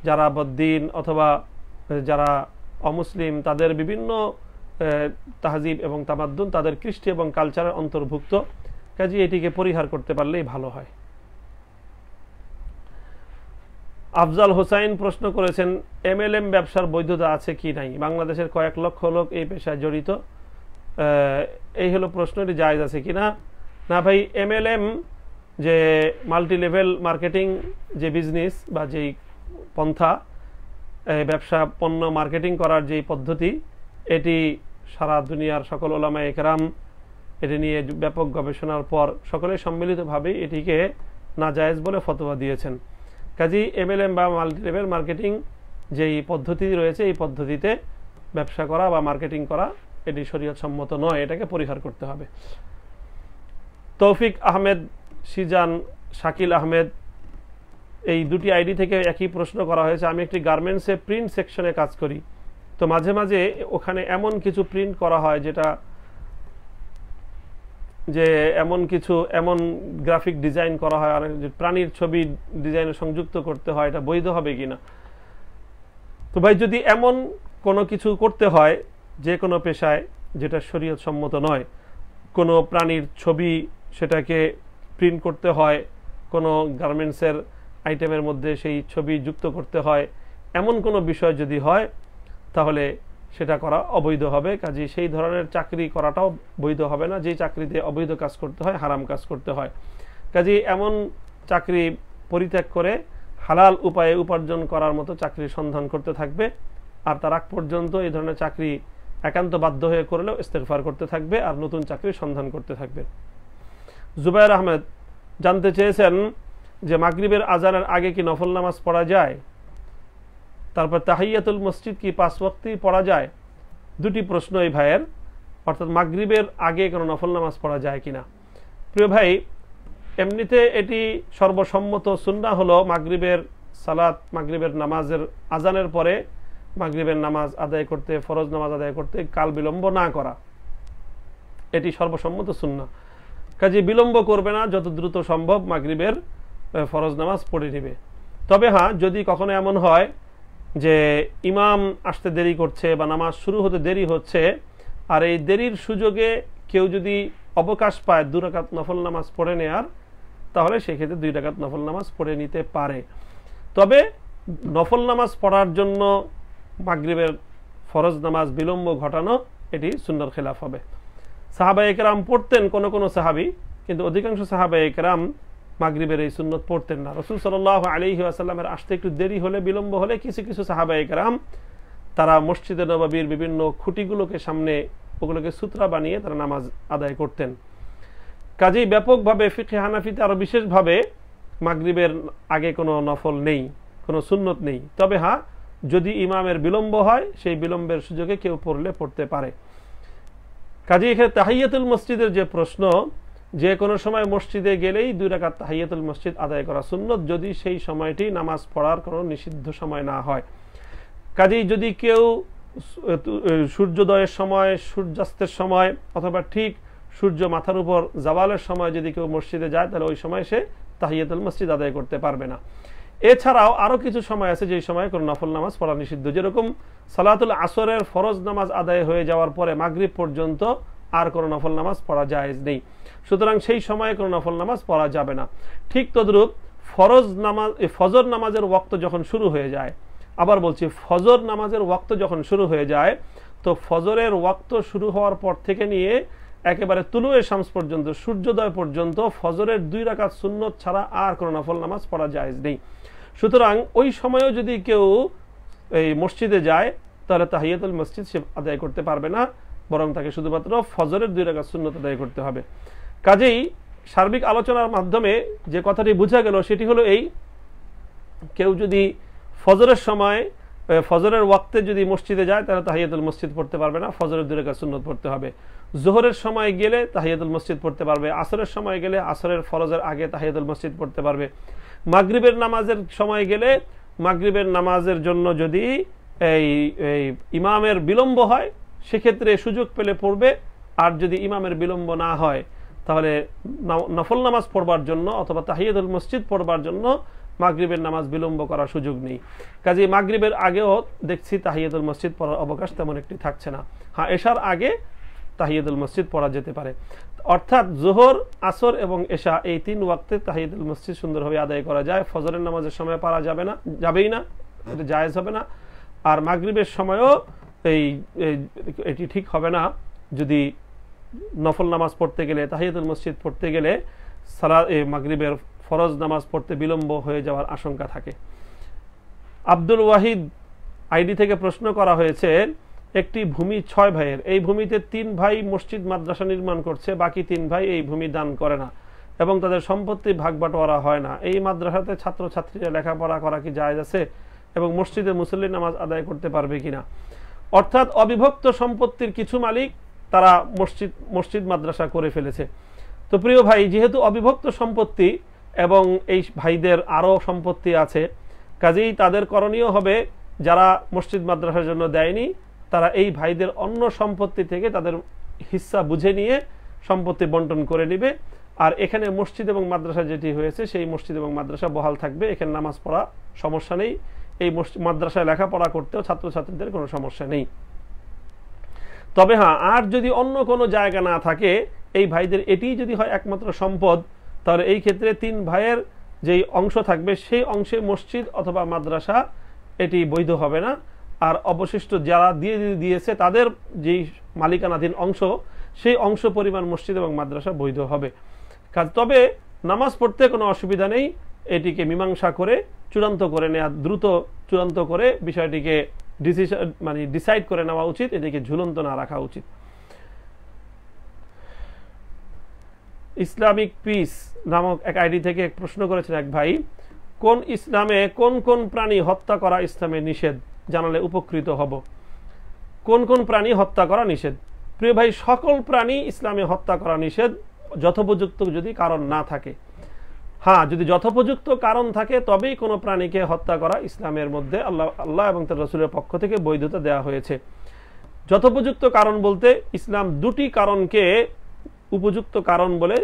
যারা বদ্দিন অথবা যারা অমুসলিম তাদের বিভিন্ন তাহজিব এবং তামাদ্দুন, তাদের কৃষ্টি এবং কালচারের অন্তর্ভুক্ত, কাজে এটিকে পরিহার করতে পারলেই ভালো হয়। আফজাল হোসাইন প্রশ্ন করেছেন, MLM ব্যবসার বৈধতা আছে কি নাই? বাংলাদেশের কয়েক লক্ষ লোক এই পেশায় জড়িত, এই হলো প্রশ্ন, এটি জায়েজ আছে কিনা। না ভাই, MLM যে মাল্টি লেভেল মার্কেটিং যে বিজনেস বা যেই পন্থা, ব্যবসা পণ্য মার্কেটিং করার যেই পদ্ধতি, এটি সারা দুনিয়ার সকল ওলামায়ে কেরাম এটি নিয়ে ব্যাপক গবেষণার পর সকলে সম্মিলিতভাবে এটিকে নাজায়েজ বলে ফতোয়া দিয়েছেন। কাজেই MLM বা মাল্টি লেভেল মার্কেটিং যেই পদ্ধতি রয়েছে, এই পদ্ধতিতে ব্যবসা করা বা মার্কেটিং করা এটি শরীয়ত সম্মত নয়, এটাকে পরিহার করতে হবে। তৌফিক আহমেদ, সিজান, শাকিল আহমেদ এই দুটি আইডি থেকে একই প্রশ্ন করা হয়েছে। আমি একটি গার্মেন্টসে প্রিন্ট সেকশনে কাজ করি, তো মাঝে মাঝে ওখানে এমন কিছু প্রিন্ট করা হয় এমন গ্রাফিক ডিজাইন করা হয়, আর প্রাণীর ছবি ডিজাইনে সংযুক্ত করতে হয়, এটা বৈধ হবে কিনা? তো ভাই, যদি এমন কোনো কিছু করতে হয় যে কোনো পেশায় যেটা শরীয়ত সম্মত নয়, কোনো প্রাণীর ছবি সেটাকে প্রিন্ট করতে হয়, কোনো গার্মেন্টসের আইটেমের মধ্যে সেই ছবি যুক্ত করতে হয়, এমন কোনো বিষয় যদি হয় তাহলে সেটা করা অবৈধ হবে। কাজে সেই ধরনের চাকরি করাটাও বৈধ হবে না, যে চাকরিতে অবৈধ কাজ করতে হয়, হারাম কাজ করতে হয়। কাজে এমন চাকরি পরিত্যাগ করে হালাল উপায়ে উপার্জন করার মতো চাকরির সন্ধান করতে থাকবে, আর তার আগ পর্যন্ত এই ধরনের চাকরি একান্ত বাধ্য হয়ে করলেও ইস্তেগফার করতে থাকবে আর নতুন চাকরির সন্ধান করতে থাকবে। জুবায়ের আহমেদ জানতে চেয়েছেন যে মাগরিবের আজানের আগে কি নফল নামাজ পড়া যায়? তারপর তাহিয়াতুল মসজিদ কি 5 ওয়াক্তই পড়া যায়? দুটি প্রশ্ন এই ভাইয়ের, অর্থাৎ মাগরিবের আগে কোনো নফল নামাজ পড়া যায় কিনা। প্রিয় ভাই, এমনিতে এটি সর্বসম্মত সুন্নাহ হলো মাগরিবের সালাত, মাগরিবের নামাজের আজানের পরে মাগরিবের নামাজ আদায় করতে, ফরজ নামাজ আদায় করতে কাল বিলম্ব না করা, এটি সর্বসম্মত সুন্নাহ। কাজে বিলম্ব করবে না, যত দ্রুত সম্ভব মাগরিবের ফরজ নামাজ পড়ে নেবে। তবে হ্যাঁ, যদি কখনো এমন হয় যে ইমাম আসতে দেরি করছে বা নামাজ শুরু হতে দেরি হচ্ছে, আর এই দেরির সুযোগে কেউ যদি অবকাশ পায় 2 রাকাত নফল নামাজ পড়ে নেয়ার, তাহলে সেক্ষেত্রে 2 রাকাত নফল নামাজ পড়ে নিতে পারে। তবে নফল নামাজ পড়ার জন্য মাগরিবের ফরজ নামাজ বিলম্ব ঘটানো এটি সুন্নাহর খেলাফ হবে। সাহাবায়ে কেরাম পড়তেন, কোন কোন সাহাবী, কিন্তু অধিকাংশ সাহাবায়ে কেরাম মাগরিবের এই সুন্নত পড়তেন না। রাসূল সাল্লাল্লাহু আলাইহি ওয়াসাল্লামের আসতে একটু দেরি হলে, বিলম্ব হলে কিছু কিছু সাহাবায়ে কেরাম তারা মসজিদে নববীর বিভিন্ন খুঁটিগুলোকে সামনে ওগুলোকে সূত্রা বানিয়ে তারা নামাজ আদায় করতেন। কাজেই ব্যাপকভাবে ফিকহে হানাফিতে আরো বিশেষভাবে মাগরিবের আগে কোনো নফল নেই, কোনো সুন্নত নেই। তবে হ্যাঁ, যদি ইমামের বিলম্ব হয় সেই বিলম্বের সুযোগে কেউ পড়লে পড়তে পারে। কাজেই এখানে তাহিয়াতুল মসজিদের যে প্রশ্ন, যে কোনো সময় মসজিদে গেলেই 2 রাকাত তাহিয়াতুল মসজিদ আদায় করা সুন্নত, যদি সেই সময়টি নামাজ পড়ার কোনো নিষিদ্ধ সময় না হয়। কাজেই যদি কেউ সূর্যোদয়ের সময়, সূর্যাস্তের সময় অথবা ঠিক সূর্য মাথার উপর জাওয়ালের সময় যদি কেউ মসজিদে যায়, তাহলে ওই সময় সে তাহিয়াতুল মসজিদ আদায় করতে পারবে না। এছাড়াও আরো কিছু সময় আছে যে সময় কোনো নফল নামাজ পড়া নিষিদ্ধ, যেরকম সালাতুল আসরের ফরজ নামাজ আদায় হয়ে যাওয়ার পরে মাগরিব পর্যন্ত আর কোনো নফল নামাজ পড়া জায়েজ নেই, সুতরাং সেই সময়ে কোনো নফল নামাজ পড়া যাবে না। ঠিক তদ্রূপ ফজর নামাজের ওয়াক্ত যখন শুরু হয়ে যায়, আবার বলছি ফজর নামাজের ওয়াক্ত যখন শুরু হয়ে যায়, তো ফজরের ওয়াক্ত শুরু হওয়ার পর থেকে নিয়ে একেবারে তুলুয়ে শামস পর্যন্ত, সূর্যোদয় পর্যন্ত ফজরের 2 রাকাত সুন্নত ছাড়া আর কোনো নফল নামাজ পড়া জায়েজ নেই। সুতরাং ওই সময়ও যদি কেউ এই মসজিদে যায়, তাহলে তাহিয়াতুল মসজিদ সে আদায় করতে পারবে না, বরং তাকে শুধুমাত্র ফজরের 2 রাকাত সুন্নত আদায় করতে হবে। কাজেই সার্বিক আলোচনার মাধ্যমে যে কথাটি বোঝা গেল সেটি হলো এই, কেউ যদি ফজরের সময়, ফজরের ওয়াক্তে যদি মসজিদে যায়, তাহলে তাহিয়াতুল মসজিদ পড়তে পারবে না, ফজরের 2 রাকাত সুন্নত পড়তে হবে। জোহরের সময় গেলে তাহিয়াতুল মসজিদ পড়তে পারবে, আসরের সময় গেলে আসরের ফরজের আগে তাহিয়াতুল মসজিদ পড়তে পারবে। মাগরিবের নামাজের সময় গেলে মাগরিবের নামাজের জন্য যদি এই ইমামের বিলম্ব হয়, সেক্ষেত্রে সুযোগ পেলে পড়বে। আর যদি ইমামের বিলম্ব না হয়, তাহলে নফল নামাজ পড়বার জন্য অথবা তাহিয়াতুল মসজিদ পড়বার জন্য মাগরিবের নামাজ বিলম্ব করার সুযোগ নেই। কাজেই মাগরিবের আগেও দেখছি তাহিয়াতুল মসজিদ পড়ার অবকাশ তেমন একটি থাকছে না। হ্যাঁ, এশার আগে তাহিয়াতুল মসজিদ পড়া যেতে পারে। অর্থাৎ জোহর, আসর এবং এশা এই 3 ওয়াক্তে তাহিয়াতুল মসজিদ সুন্দরভাবে আদায় করা যায়। ফজরের নামাজের সময় পারা যাবে না, যাবেই না, এটা জায়েজ হবে না। আর মাগরিবের সময়ও এটি ঠিক হবে না, যদি নফল নামাজ পড়তে গেলে, তাহিয়াতুল মসজিদ পড়তে গেলে মাগরিবের ফরজ নামাজ পড়তে বিলম্ব হয়ে যাওয়ার আশঙ্কা থাকে। আব্দুল ওয়াহিদ আইডি থেকে প্রশ্ন করা হয়েছে, একটি ভূমি 6 ভাইয়ের, এই ভূমিতে 3 ভাই মসজিদ মাদ্রাসা নির্মাণ করছে, বাকি 3 ভাই এই ভূমি দান করে না এবং তাদের সম্পত্তি ভাগ বাটোয়ারা হয় না। এই মাদ্রাসাতে ছাত্রছাত্রীরা লেখাপড়া করা কি জায়েজ আছে এবং মসজিদে মুসল্লি নামাজ আদায় করতে পারবে কিনা? অর্থাৎ অবিভক্ত সম্পত্তির কিছু মালিক তারা মসজিদ মাদ্রাসা করে ফেলেছে। তো প্রিয় ভাই, যেহেতু অবিভক্ত সম্পত্তি এবং এই ভাইদের আরো সম্পত্তি আছে, কাজেই তাদের করণীয় হবে, যারা মসজিদ মাদ্রাসার জন্য দেয়নি তারা এই ভাইদের অন্য সম্পত্তি থেকে তাদের হিস্সা বুঝে নিয়ে সম্পত্তি বন্টন করে নেবে। আর এখানে মসজিদ এবং মাদ্রাসা যেটি হয়েছে, সেই মসজিদ এবং মাদ্রাসা বহাল থাকবে, এখানে নামাজ পড়া সমস্যা নেই, এই মাদ্রাসায় লেখাপড়া করতেও ছাত্রছাত্রীদের কোনো সমস্যা নেই। তবে হ্যাঁ, আর যদি অন্য কোনো জায়গা না থাকে, এই ভাইদের এটি যদি হয় একমাত্র সম্পদ, তাহলে এই ক্ষেত্রে 3 ভাইয়ের যেই অংশ থাকবে সেই অংশে মসজিদ অথবা মাদ্রাসা এটি বৈধ হবে না। আর অবশিষ্ট যারা দিয়েছে তাদের যেই মালিকানাধীন অংশ, সেই অংশ পরিমাণ মসজিদ এবং মাদ্রাসা বৈধ হবে। তবে নামাজ পড়তে কোনো অসুবিধা নেই, এটিকে মীমাংসা করে চূড়ান্ত করে নেওয়া, দ্রুত চূড়ান্ত করে বিষয়টিকে ডিসাইড করে নেওয়া উচিত, এটিকে ঝুলন্ত না রাখা উচিত। ইসলামিক পিস নামক এক আইডি থেকে এক প্রশ্ন করেছেন এক ভাই, ইসলামে কোন কোন প্রাণী হত্যা করা ইসলামে নিষেধ, জানালে উপকৃত হব। কোন কোন প্রাণী হত্যা করা নিষেধ? প্রিয় ভাই, সকল প্রাণী ইসলামে হত্যা করা নিষেধ, যথোপযুক্ত যদি কারণ না থাকে। হ্যাঁ, যদি যথোপযুক্ত কারণ থাকে তবেই কোনো প্রাণীকে হত্যা করা ইসলামের মধ্যে আল্লাহ এবং তার রাসূলের পক্ষ থেকে বৈধতা দেওয়া হয়েছে। যথোপযুক্ত কারণ বলতে ইসলাম 2টি কারণকে উপযুক্ত কারণ বলে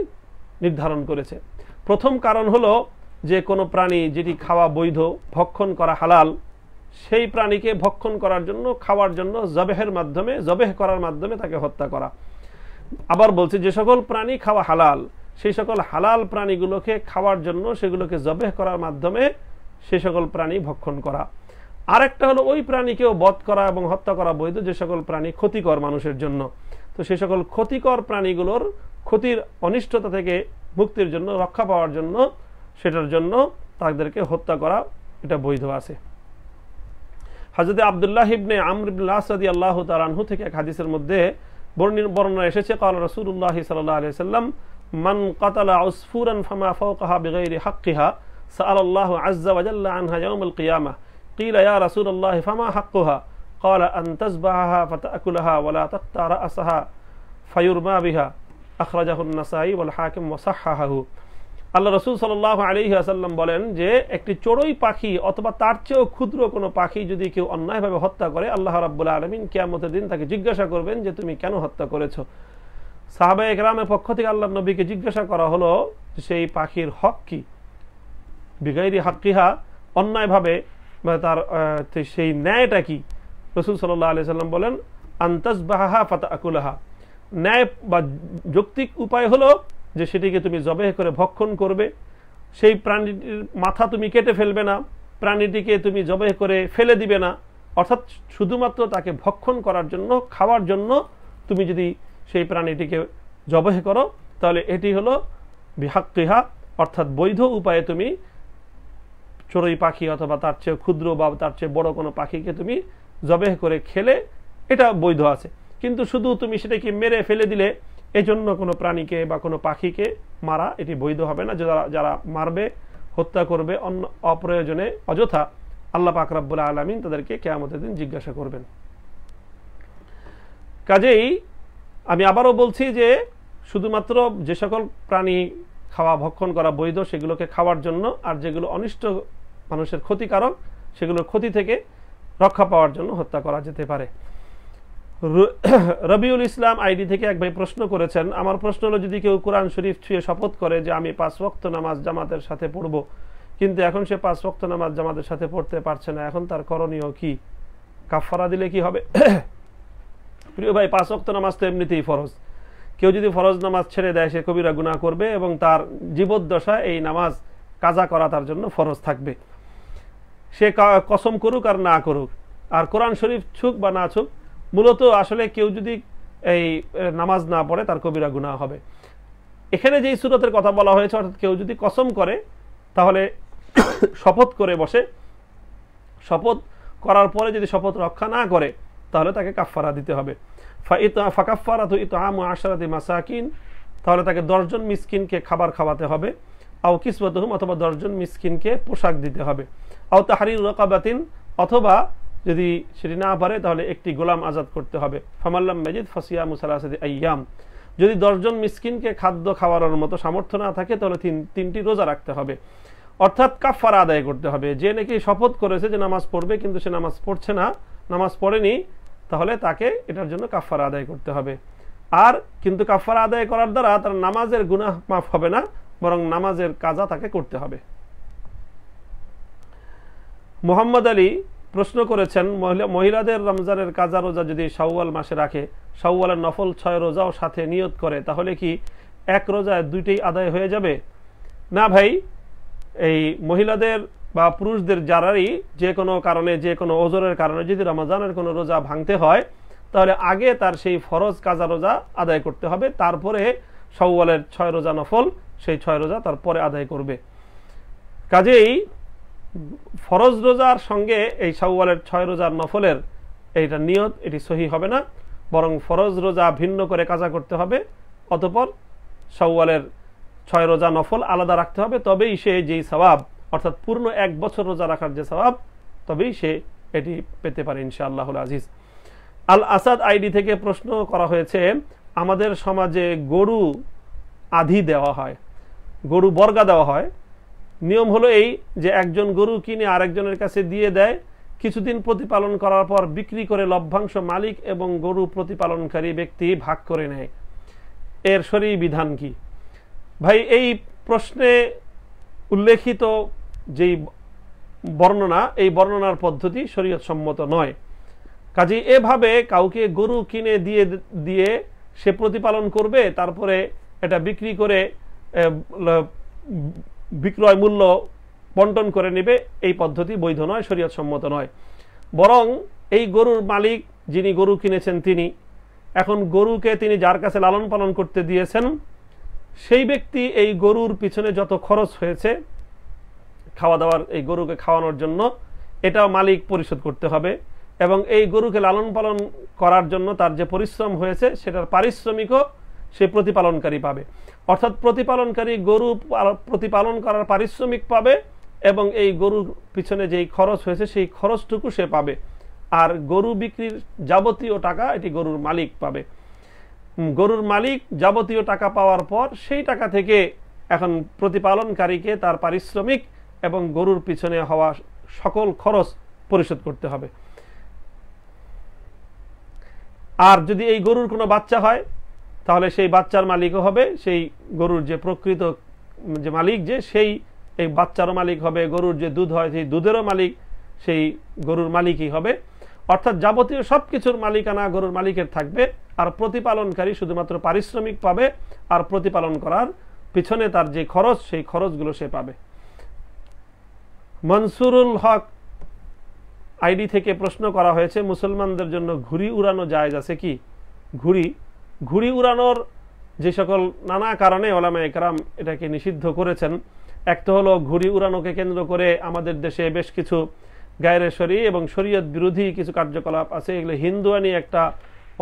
নির্ধারণ করেছে। প্রথম কারণ হলো যে কোনো প্রাণী যেটি খাওয়া বৈধ, ভক্ষণ করা হালাল, সেই প্রাণীকে ভক্ষণ করার জন্য, খাওয়ার জন্য জবেহ করার মাধ্যমে তাকে হত্যা করা। আবার বলছে যে সকল প্রাণী খাওয়া হালাল, সেই সকল হালাল প্রাণীগুলোকে খাওয়ার জন্য, সেগুলোকে জবেহ করার মাধ্যমে সেই সকল প্রাণী ভক্ষণ করা। আরেকটা হলো ওই প্রাণীকেও বধ করা এবং হত্যা করা বৈধ যে সকল প্রাণী ক্ষতিকর মানুষের জন্য। তো সেই সকল ক্ষতিকর প্রাণীগুলোর ক্ষতির অনিষ্টতা থেকে মুক্তির জন্য, রক্ষা পাওয়ার জন্য, সেটার জন্য তাদেরকে হত্যা করা এটা বৈধ আছে। হযরত আব্দুল্লাহ ইবনে আমর ইবনে আস রাদিয়াল্লাহু তাআলা আনহু থেকে এক হাদিসের মধ্যে বর্ণনা এসেছে, قال রাসূলুল্লাহ সাল্লাল্লাহু আলাইহি ওয়াসাল্লাম মান কাতালা উসফুরান ফামা ফাওকাহা বিগাইরি হাক্কিহা সাআলাল্লাহু আযজা ওয়া জাল্লা আনহা ইয়াউমাল কিয়ামাহ قيل يا رسول الله فما حقها قال أن تذبحها فتأكلها ولا تقطع رأسها فيرمى بها أخرجه النسائي والحاكم وصححه। আল্লাহ রাসূল সাল্লাল্লাহু আলাইহি ওয়াসাল্লাম বলেন যে একটি চড়ুই পাখি অথবা তার চেয়েও ক্ষুদ্র কোনো পাখি যদি কেউ অন্যায়ভাবে হত্যা করে, আল্লাহ রাব্বুল আলামিন কিয়ামতের দিন তাকে জিজ্ঞাসা করবেন যে তুমি কেন হত্যা করেছো। সাহাবায়ে কেরামের পক্ষ থেকে আল্লাহর নবীকে জিজ্ঞাসা করা হলো সেই পাখির হক কি। বিগাইরি হাক্কিহা, অন্যায়ভাবে তার সেই ন্যায়টা কি। রাসূল সাল্লাল্লাহু আলাইহি ওয়াসাল্লাম বলেন আনতাসবাহা ফাতাকুলাহা, ন্যায় বা যৌক্তিক উপায় হলো যে সেটিকে তুমি জবেহ করে ভক্ষণ করবে, সেই প্রাণীটির মাথা তুমি কেটে ফেলবে না, প্রাণীটিকে তুমি জবেহ করে ফেলে দিবে না, অর্থাৎ শুধুমাত্র তাকে ভক্ষণ করার জন্য, খাওয়ার জন্য তুমি যদি সেই প্রাণীটিকে জবেহ করো তাহলে এটি হলো বিহাক্কিহা, অর্থাৎ বৈধ উপায়ে তুমি চড়ুই পাখি অথবা তার চেয়ে ক্ষুদ্র বা তার চেয়ে বড় কোনো পাখিকে তুমি জবেহ করে খেলে এটা বৈধ আছে। কিন্তু শুধু তুমি সেটাকে মেরে ফেলে দিলে, এজন্য কোনো প্রাণীকে বা কোনো পাখিকে মারা এটি বৈধ হবে না। যারা মারবে, হত্যা করবে অপ্রয়োজনে, অযথা, আল্লাহ পাক রব্বুল আলামিন তাদেরকে কিয়ামতের দিন জিজ্ঞাসা করবেন। কাজেই আমি আবারও বলছি যে শুধুমাত্র যে সকল প্রাণী খাওয়া ভক্ষণ করা বৈধ সেগুলোকে খাওয়ার জন্য, আর যেগুলো অনিষ্ট মানুষের ক্ষতিকারক সেগুলোর ক্ষতি থেকে রক্ষা পাওয়ার জন্য হত্যা করা যেতে পারে। রবিউল ইসলাম আইডি থেকে এক ভাই প্রশ্ন করেছেন, আমার প্রশ্ন হলো যদি কেউ কোরআন শরীফ ছুঁয়ে শপথ করে যে আমি 5 ওয়াক্ত নামাজ জামাতের সাথে পড়ব, কিন্তু এখন সে 5 ওয়াক্ত নামাজ জামাতের সাথে পড়তে পারছে না, এখন তার করণীয় কি? কাফারা দিলে কি হবে? প্রিয় ভাই, 5 ওয়াক্ত নামাজ তো এমনিতেই ফরজ। কেউ যদি ফরজ নামাজ ছেড়ে দেয় সে কবিরা গুনাহ করবে এবং তার জীবদ্দশায় এই নামাজ কাজা করা তার জন্য ফরজ থাকবে, সে কসম করুক আর না করুক। আর কোরআন শরীফ ছুক বা না ছুক, মূলত আসলে কেউ যদি এই নামাজ না পড়ে তার কবিরা গুনাহ হবে। এখানে যেই সূরতের কথা বলা হয়েছে, অর্থাৎ কেউ যদি কসম করে তাহলে শপথ করে বসে, শপথ করার পরে যদি শপথ রক্ষা না করে তাহলে তাকে কাফারা দিতে হবে। ফাকাফারাতু ইতআমু 10 মাসাকিন, তাহলে তাকে 10 জন মিসকিনকে খাবার খাওয়াতে হবে। আও কিসওয়াতুহুম, অথবা 10 জন মিসকিনকে পোশাক দিতে হবে। আও তাহরিরু রাকাবাতিন, অথবা যদি সেটি না পারে তাহলে একটি গোলাম আজাদ করতে হবে। ফামাল্লাম মাজিদ ফাসিয়ামু সালাসাতি আইয়াম, যদি 10 জন মিসকিনকে খাদ্য খাওয়ানোর মতো সামর্থ্য না থাকে তাহলে 3টি রোজা রাখতে হবে, অর্থাৎ কাফারা আদায় করতে হবে। যে নাকি শপথ করেছে যে নামাজ পড়বে কিন্তু সে নামাজ পড়ছে না, নামাজ পড়েনি, তাহলে তাকে এটার জন্য কাফারা আদায় করতে হবে। আর কিন্তু কাফারা আদায় করার দ্বারা তার নামাজের গুনাহ মাফ হবে না, বরং নামাজের কাজা তাকে করতে হবে। মোহাম্মদ আলী প্রশ্ন করেছেন, মহিলাদের রমজানের কাজা রোজা যদি শাওয়াল মাসে রাখে, শাওয়ালের নফল 6 রোজাও সাথে নিয়ত করে, তাহলে কি এক রোজায় 2টি আদায় হয়ে যাবে? না ভাই, এই মহিলাদের বা পুরুষদের যারাই যে কোনো কারণে, যে কোনো ওজরের কারণে যদি রমজানের কোনো রোজা ভাঙতে হয়, তাহলে আগে তার সেই ফরজ কাজা রোজা আদায় করতে হবে, তারপরে শাওয়ালের 6 রোজা নফল, সেই 6 রোজা তারপরে আদায় করবে। কাজেই ফরজ রোজার সঙ্গে এই শাওয়ালের 6 রোজার নফলের এইটা নিয়ত, এটি সহি হবে না, বরং ফরজ রোজা ভিন্ন করে কাজা করতে হবে, অতঃপর শাওয়ালের 6 রোজা নফল আলাদা রাখতে হবে, তবেই সে যেই সওয়াব, অর্থাৎ পূর্ণ 1 বছর রোজা রাখার যে সওয়াব, তবেই সে এটি পেতে পারে ইনশাআল্লাহুল আজিজ। আল আসাদ আইডি থেকে প্রশ্ন করা হয়েছে, আমাদের সমাজে গরু আধি দেওয়া হয়, গরু বর্গা দেওয়া হয়। নিয়ম হলো এই যে একজন গরু কিনে আরেকজনের কাছে দিয়ে দেয়, কিছুদিন প্রতিপালন করার পর বিক্রি করে লভ্যাংশ মালিক এবং গরু প্রতিপালনকারী ব্যক্তি ভাগ করে নেয়। এর শরঈ বিধান কি? ভাই, এই প্রশ্নে উল্লেখিত যেই বর্ণনা, এই বর্ণনার পদ্ধতি শরীয়ত সম্মত নয়। কাজেই এভাবে কাউকে গরু কিনে দিয়ে সে প্রতিপালন করবে, তারপরে এটা বিক্রি করে বিক্রয় মূল্য বন্টন করে নেবে, এই পদ্ধতি বৈধ নয়, শরীয়ত সম্মত নয়। বরং এই গরুর মালিক যিনি গরু কিনেছেন, তিনি এখন গরুকে তিনি যার কাছে লালন পালন করতে দিয়েছেন, সেই ব্যক্তি এই গরুর পিছনে যত খরচ হয়েছে খাওয়া দাওয়ার, এই গরুকে খাওয়ানোর জন্য, এটাও মালিক পরিশোধ করতে হবে। এবং এই গরুকে লালন পালন করার জন্য তার যে পরিশ্রম হয়েছে সেটার পারিশ্রমিকও সে প্রতিপালনকারী পাবে। অর্থাৎ প্রতিপালনকারী গরু প্রতিপালন করার পারিশ্রমিক পাবে এবং এই গরুর পিছনে যেই খরচ হয়েছে সেই খরচটুকু সে পাবে। আর গরু বিক্রির যাবতীয় টাকা এটি গরুর মালিক পাবে। গরুর মালিক যাবতীয় টাকা পাওয়ার পর সেই টাকা থেকে এখন প্রতিপালনকারীকে তার পারিশ্রমিক এবং গরুর পিছনে হওয়া সকল খরচ পরিশোধ করতে হবে। আর যদি এই গরুর কোনো বাচ্চা হয় তাহলে সেই বাচ্চার মালিকও হবে সেই গরুর যে প্রকৃত যে মালিক, যে সেই এই বাচ্চারও মালিক হবে। গরুর যে দুধ হয় সেই দুধেরও মালিক সেই গরুর মালিকই হবে। অর্থাৎ যাবতীয় সবকিছুর মালিকানা গরুর মালিকের থাকবে, আর প্রতিপালনকারী শুধুমাত্র পারিশ্রমিক পাবে, আর প্রতিপালন করার পিছনে তার যে খরচ সেই খরচগুলো সে পাবে। মনসুরুল হক আইডি থেকে প্রশ্ন করা হয়েছে, মুসলমানদের জন্য ঘুড়ি উড়ানো জায়েজ আছে কি? ঘুড়ি উড়ানোর যে সকল নানা কারণে ওলামায়ে কেরাম এটাকে নিষিদ্ধ করেছেন। একটা হলো ঘুড়ি উড়ানোকে কেন্দ্র করে আমাদের দেশে বেশ কিছু গায়রে শরী এবং শরীয়ত বিরোধী কিছু কার্যকলাপ আছে। এগুলো হিন্দুয়ানি একটা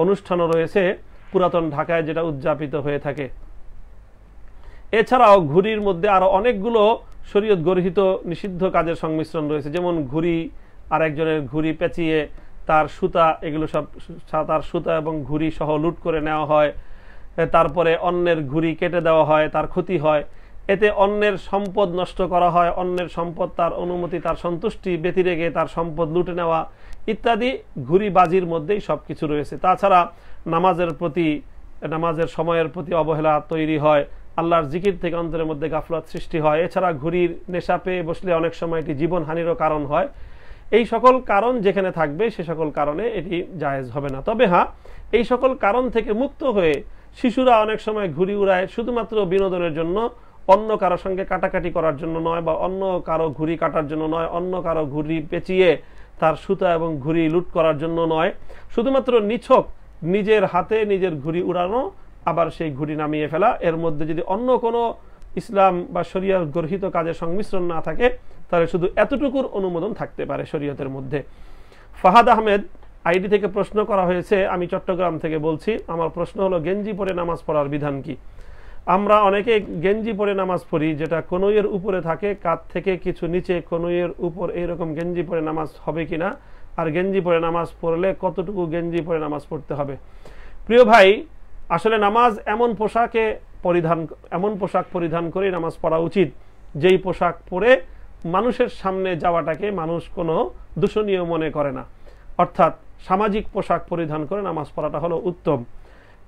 অনুষ্ঠানও রয়েছে পুরাতন ঢাকায়, যেটা উদযাপিত হয়ে থাকে। এছাড়াও ঘুড়ির মধ্যে আরো অনেকগুলো শরীয়ত গর্হিত নিষিদ্ধ কাজের সংমিশ্রণ রয়েছে, যেমন ঘুড়ি আর একজনের ঘুড়ি পেঁচিয়ে তার সুতা, এগুলো সব তার সুতা এবং ঘুড়ি সহ লুট করে নেওয়া হয়। তারপরে অন্যের ঘুড়ি কেটে দেওয়া হয়, তার ক্ষতি হয়। এতে অন্যের সম্পদ নষ্ট করা হয়, অন্যের সম্পদ তার অনুমতি তার সন্তুষ্টি ব্যতিরেকে তার সম্পদ লুটে নেওয়া ইত্যাদি ঘুড়ি বাজির মধ্যেই সবকিছু রয়েছে। তাছাড়া নামাজের সময়ের প্রতি অবহেলা তৈরি হয়, আল্লাহর জিকির থেকে অন্তরের মধ্যে গাফলাত সৃষ্টি হয়। এছাড়া ঘুড়ির নেশা পেয়ে বসলে অনেক সময় এটি জীবনহানিরও কারণ হয়। এই সকল কারণ যেখানে থাকবে সে সকল কারণে এটি জায়েজ হবে না। তবে হ্যাঁ, এই সকল কারণ থেকে মুক্ত হয়ে শিশুরা অনেক সময় ঘুড়ি উড়ায় শুধুমাত্র বিনোদনের জন্য, অন্য কারো সঙ্গে কাটাকাটি করার জন্য নয়, বা অন্য কারো ঘুড়ি কাটার জন্য নয়, অন্য কারো ঘুড়ি পেঁচিয়ে তার সুতা এবং ঘুড়ি লুট করার জন্য নয়, শুধুমাত্র নিছক নিজের হাতে নিজের ঘুড়ি উড়ানো, আবার সেই ঘুড়ি নামিয়ে ফেলা। এর মধ্যে যদি অন্য কোনো ইসলাম বা শরীয়ত গর্হিত কাজের সংমিশ্রণ না থাকে তাহলে শুধু এতটুকুর অনুমোদন থাকতে পারে শরীয়তের মধ্যে। ফাহাদ আহমেদ আইডি থেকে প্রশ্ন করা হয়েছে, আমি চট্টগ্রাম থেকে বলছি, আমার প্রশ্ন হলো গেঞ্জি পরে নামাজ পড়ার বিধান কি? আমরা অনেকে গেঞ্জি পরে নামাজ পড়ি যেটা কনুইয়ের উপরে থাকে, কাঁধ থেকে কিছু নিচে কনুইয়ের উপর, এইরকম গেঞ্জি পরে নামাজ হবে কিনা, আর গেঞ্জি পরে নামাজ পড়লে কতটুকু গেঞ্জি পরে নামাজ পড়তে হবে? প্রিয় ভাই, আসলে নামাজ এমন পোশাক পরিধান করে নামাজ পড়া উচিত যেই পোশাক পরে মানুষের সামনে যাওয়াটাকে মানুষ কোনো দূষণীয় মনে করে না। অর্থাৎ সামাজিক পোশাক পরিধান করে নামাজ পড়াটা হলো উত্তম।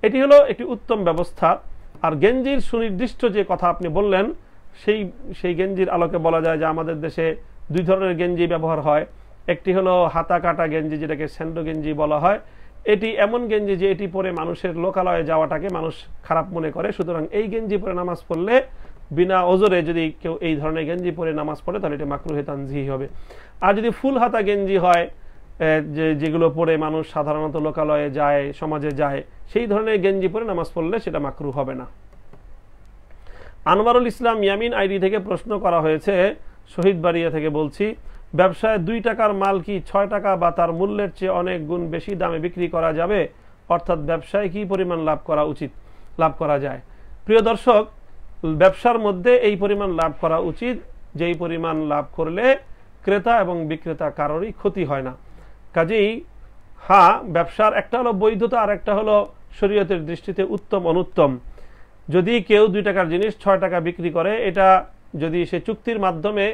এটি হলো একটি উত্তম ব্যবস্থা। আর গেঞ্জির সুনির্দিষ্ট যে কথা আপনি বললেন, সেই গেঞ্জির আলোকে বলা যায় যে আমাদের দেশে দুই ধরনের গেঞ্জি ব্যবহার হয়। একটি হলো হাতা কাটা গেঞ্জি, যেটাকে স্যান্ডো গেঞ্জি বলা হয়। এটি এমন গেঞ্জি যে এটি পরে মানুষের লোকালয়ে যাওয়াটাকে মানুষ খারাপ মনে করে। সুতরাং এই গেঞ্জি পরে নামাজ পড়লে বিনা ওজরে যদি কেউ এই ধরনের গেঞ্জি পরে নামাজ পড়ে তাহলে এটি মাকরুহে তানজিহি হবে। আর যদি ফুল হাতা গেঞ্জি হয়, যেগুলো পরে মানুষ সাধারণত লোকালয়ে যায়, সমাজে যায়, সেই ধরনের গেঞ্জি পরে নামাজ পড়লে সেটা মাকরুহ হবে না। আনোয়ারুল ইসলাম ইয়ামিন আইডি থেকে প্রশ্ন করা হয়েছে, শহীদ বাড়িয়া থেকে বলছি, ব্যবসায় 2 টাকার মাল কি 6 টাকা বা তার মূল্যের চেয়ে অনেক গুণ বেশি দামে বিক্রি করা যাবে? অর্থাৎ ব্যবসায় কি পরিমাণ লাভ করা যায়? প্রিয় দর্শক, ব্যবসার মধ্যে এই পরিমাণ লাভ করা উচিত যেই পরিমাণ লাভ করলে ক্রেতা এবং বিক্রেতা কারোরই ক্ষতি হয় না। কাজেই হ্যাঁ, ব্যবসার একটা হলো বৈধতা আর একটা হলো শরীয়তের দৃষ্টিতে উত্তম অনুত্তম। যদি কেউ 2 টাকার জিনিস 6 টাকা বিক্রি করে, এটা যদি সে চুক্তির মাধ্যমে,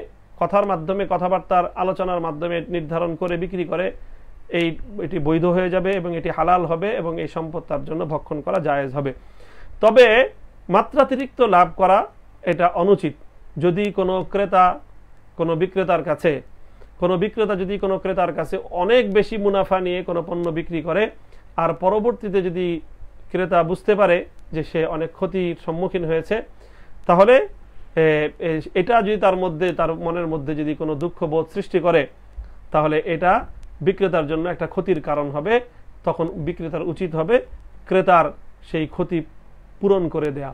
কথার মাধ্যমে, কথাবার্তার আলোচনার মাধ্যমে নির্ধারণ করে বিক্রি করে, এটি বৈধ হয়ে যাবে এবং এটি হালাল হবে এবং এই সম্পদ তার জন্য ভক্ষণ করা জায়েজ হবে। তবে মাত্রাতিরিক্ত লাভ করা এটা অনুচিত। যদি কোনো বিক্রেতা যদি কোনো ক্রেতার কাছে অনেক বেশি মুনাফা নিয়ে কোনো পণ্য বিক্রি করে, আর পরবর্তীতে যদি ক্রেতা বুঝতে পারে যে সে অনেক ক্ষতির সম্মুখীন হয়েছে, তাহলে এটা যদি তার মনের মধ্যে যদি কোনো দুঃখ বোধ সৃষ্টি করে, তাহলে এটা বিক্রেতার জন্য একটা ক্ষতির কারণ হবে। তখন বিক্রেতার উচিত হবে ক্রেতার সেই ক্ষতি পূরণ করে দেয়া।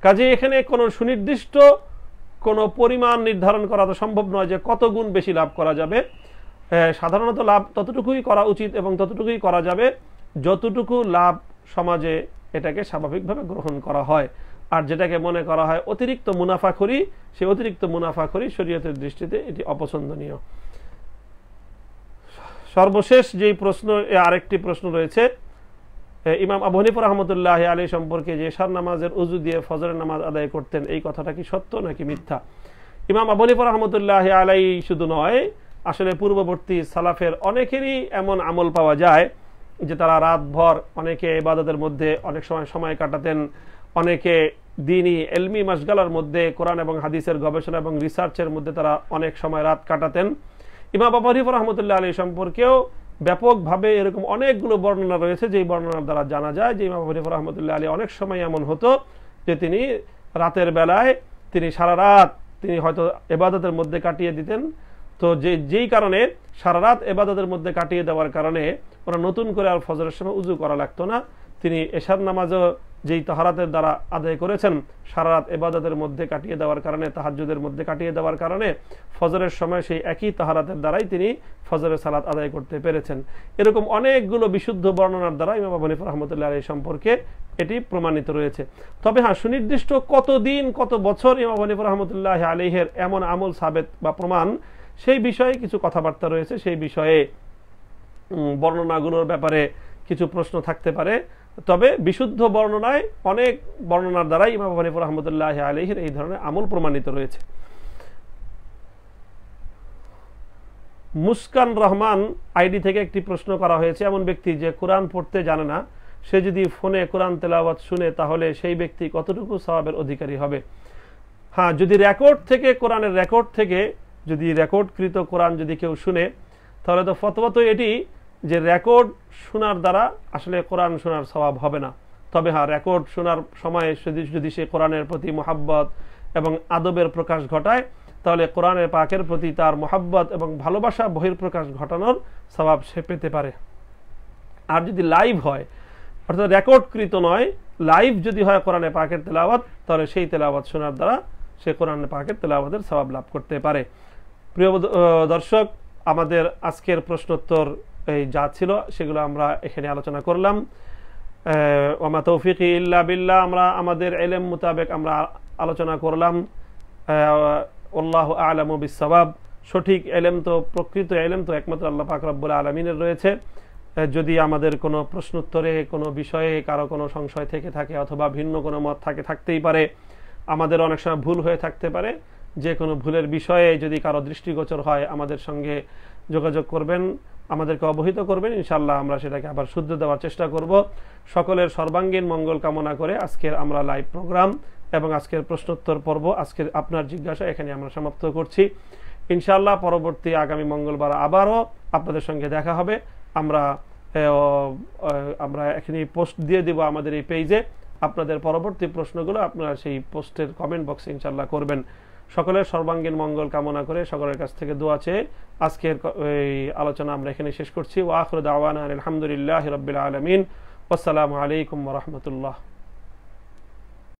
কাজে এখানে কোনো সুনির্দিষ্ট কোনো পরিমাণ নির্ধারণ করা তো সম্ভব নয় যে কত গুণ বেশি লাভ করা যাবে। সাধারণত লাভ ততটুকুই করা উচিত এবং ততটুকুই করা যাবে যতটুকু লাভ সমাজে এটাকে স্বাভাবিকভাবে গ্রহণ করা হয়। আর যেটাকে মনে করা হয় অতিরিক্ত মুনাফাখোরি, সেই অতিরিক্ত মুনাফাখোরি শরীয়তের দৃষ্টিতে এটি অপছন্দনীয়। সর্বশেষ যেই প্রশ্ন, আরেকটি প্রশ্ন রয়েছে ইমাম আবু হানিফা রাহমাতুল্লাহি আলাইহি সম্পর্কে যে এশার নামাজের উযু দিয়ে ফজরের নামাজ আদায় করতেন, এই কথাটা কি সত্য নাকি মিথ্যা? ইমাম আবু হানিফা রাহমাতুল্লাহি আলাইহি শুধু নয়, আসলে পূর্ববর্তী সালাফের অনেকেরই এমন আমল পাওয়া যায় যে তারা রাতভর, অনেকে ইবাদতের মধ্যে অনেক সময় কাটাতেন, অনেকে দ্বীনি ইলমি মাশগালার মধ্যে কোরআন এবং হাদিসের গবেষণা এবং রিসার্চের মধ্যে তারা অনেক সময় রাত কাটাতেন। ইমাম আবু হানিফা রাহমাতুল্লাহি আলাইহি সম্পর্কেও ব্যাপকভাবে এরকম অনেকগুলো বর্ণনা রয়েছে, যেই বর্ণনার দ্বারা জানা যায় যে ইমাম আবু হানিফা রাহমাতুল্লাহি আলাইহি অনেক সময় এমন হতো যে তিনি রাতের বেলায় তিনি সারা রাত তিনি হয়তো ইবাদতের মধ্যে কাটিয়ে দিতেন। তো যেই কারণে সারা রাত ইবাদতের মধ্যে কাটিয়ে দেওয়ার কারণে ওরা নতুন করে আর ফজরের সময় উযু করা লাগতো না। তিনি এশার নামাজও যেই তাহারাতের দ্বারা আদায় করেছেন, সারা রাত ইবাদতের মধ্যে কাটিয়ে দেওয়ার কারণে, তাহাজ্জুদের মধ্যে কাটিয়ে দেওয়ার কারণে ফজরের সময় সেই একই তাহারাতের দ্বারাই তিনি ফজরের সালাত আদায় করতে পেরেছেন। এরকম অনেকগুলো বিশুদ্ধ বর্ণনার দ্বারা ইমাম আবু হানিফা রাহমাতুল্লাহি আলাইহি সম্পর্কে এটি প্রমাণিত রয়েছে। তবে হ্যাঁ, সুনির্দিষ্ট কতদিন কত বছর ইমাম আবু হানিফা রাহমাতুল্লাহি আলাইহির এমন আমল সাবেত বা প্রমাণ, সেই বিষয়ে কিছু কথাবার্তা রয়েছে। সেই বিষয়ে বর্ণনাগুলোর ব্যাপারে কিছু প্রশ্ন থাকতে পারে। তবে বিশুদ্ধ বর্ণনায় অনেক বর্ণনার দ্বারাই ইমাম আবু হানিফা রাহমাতুল্লাহি আলাইহির এই ধরনের আমল প্রমাণিত রয়েছে। মুস্কান রহমান আইডি থেকে একটি প্রশ্ন করা হয়েছে, এমন ব্যক্তি যে কোরআন পড়তে জানে না, সে যদি ফোনে কোরআন তেলাওয়াত শুনে তাহলে সেই ব্যক্তি কতটুকু সওয়াবের অধিকারী হবে? হ্যাঁ, যদি রেকর্ড থেকে, কোরআনের রেকর্ড থেকে যদি রেকর্ডকৃত কোরআন যদি কেউ শুনে, তাহলে তো ফতোয়া তো এটি যে রেকর্ড শোনার দ্বারা আসলে কোরআন শোনার সওয়াব হবে না। তবে হ্যাঁ, রেকর্ড শোনার সময় যদি সে কোরআনের প্রতি মহাব্বত এবং আদবের প্রকাশ ঘটায়, তাহলে কোরআনের পাকের প্রতি তার মহাব্বত এবং ভালোবাসা বহির্প্রকাশ ঘটানোর সওয়াব সে পেতে পারে। আর যদি লাইভ হয়, অর্থাৎ রেকর্ডকৃত নয়, লাইভ যদি হয় কোরআনের পাকের তেলাওয়াত, তাহলে সেই তেলাওয়াত শোনার দ্বারা সে কোরআনের পাকের তেলাওয়াতের সওয়াব লাভ করতে পারে। প্রিয় দর্শক, আমাদের আজকের প্রশ্নোত্তর এই যা ছিল সেগুলো আমরা এখানে আলোচনা করলাম। ওমা তৌফিকি ইল্লা বিল্লাহ, আমরা আমাদের ইলম মোতাবেক আমরা আলোচনা করলাম। আল্লাহু আ'লামু বিস-সাওয়াব, সঠিক ইলম তো, প্রকৃত ইলম তো একমাত্র আল্লাহ পাক রব্বুল আলামিনের রয়েছে। যদি আমাদের কোনো প্রশ্নোত্তরে কোনো বিষয়ে কারো কোনো সংশয় থেকে থাকে অথবা ভিন্ন কোনো মত থাকতেই পারে, আমাদের অনেক সময় ভুল হয়ে থাকতে পারে, যে কোনো ভুলের বিষয়ে যদি কারো দৃষ্টিগোচর হয় আমাদের সঙ্গে যোগাযোগ করবেন, আমাদেরকে অবহিত করবেন। ইনশাআল্লাহ আমরা সেটাকে আবার শুদ্ধ দেওয়ার চেষ্টা করব। সকলের সর্বাঙ্গীন মঙ্গল কামনা করে আজকের আমরা লাইভ প্রোগ্রাম এবং আজকের প্রশ্নোত্তর পর্ব, আজকের আপনার জিজ্ঞাসা এখানে আমরা সমাপ্ত করছি। ইনশাআল্লাহ পরবর্তী আগামী মঙ্গলবার আবারও আপনাদের সঙ্গে দেখা হবে। আমরা এখানে পোস্ট দিয়ে দিব আমাদের এই পেজে। আপনাদের পরবর্তী প্রশ্নগুলো আপনারা সেই পোস্টের কমেন্ট বক্সে ইনশাআল্লাহ করবেন। সকলের সর্বাঙ্গীন মঙ্গল কামনা করে সকলের কাছ থেকে দোয়া চেয়ে আজকের এই আলোচনা আমরা এখানে শেষ করছি। ওয়া আখিরু দাওয়ানা আলহামদুলিল্লাহি রাব্বিল আলামিন। আসসালামু আলাইকুম ওয়া রাহমাতুল্লাহ।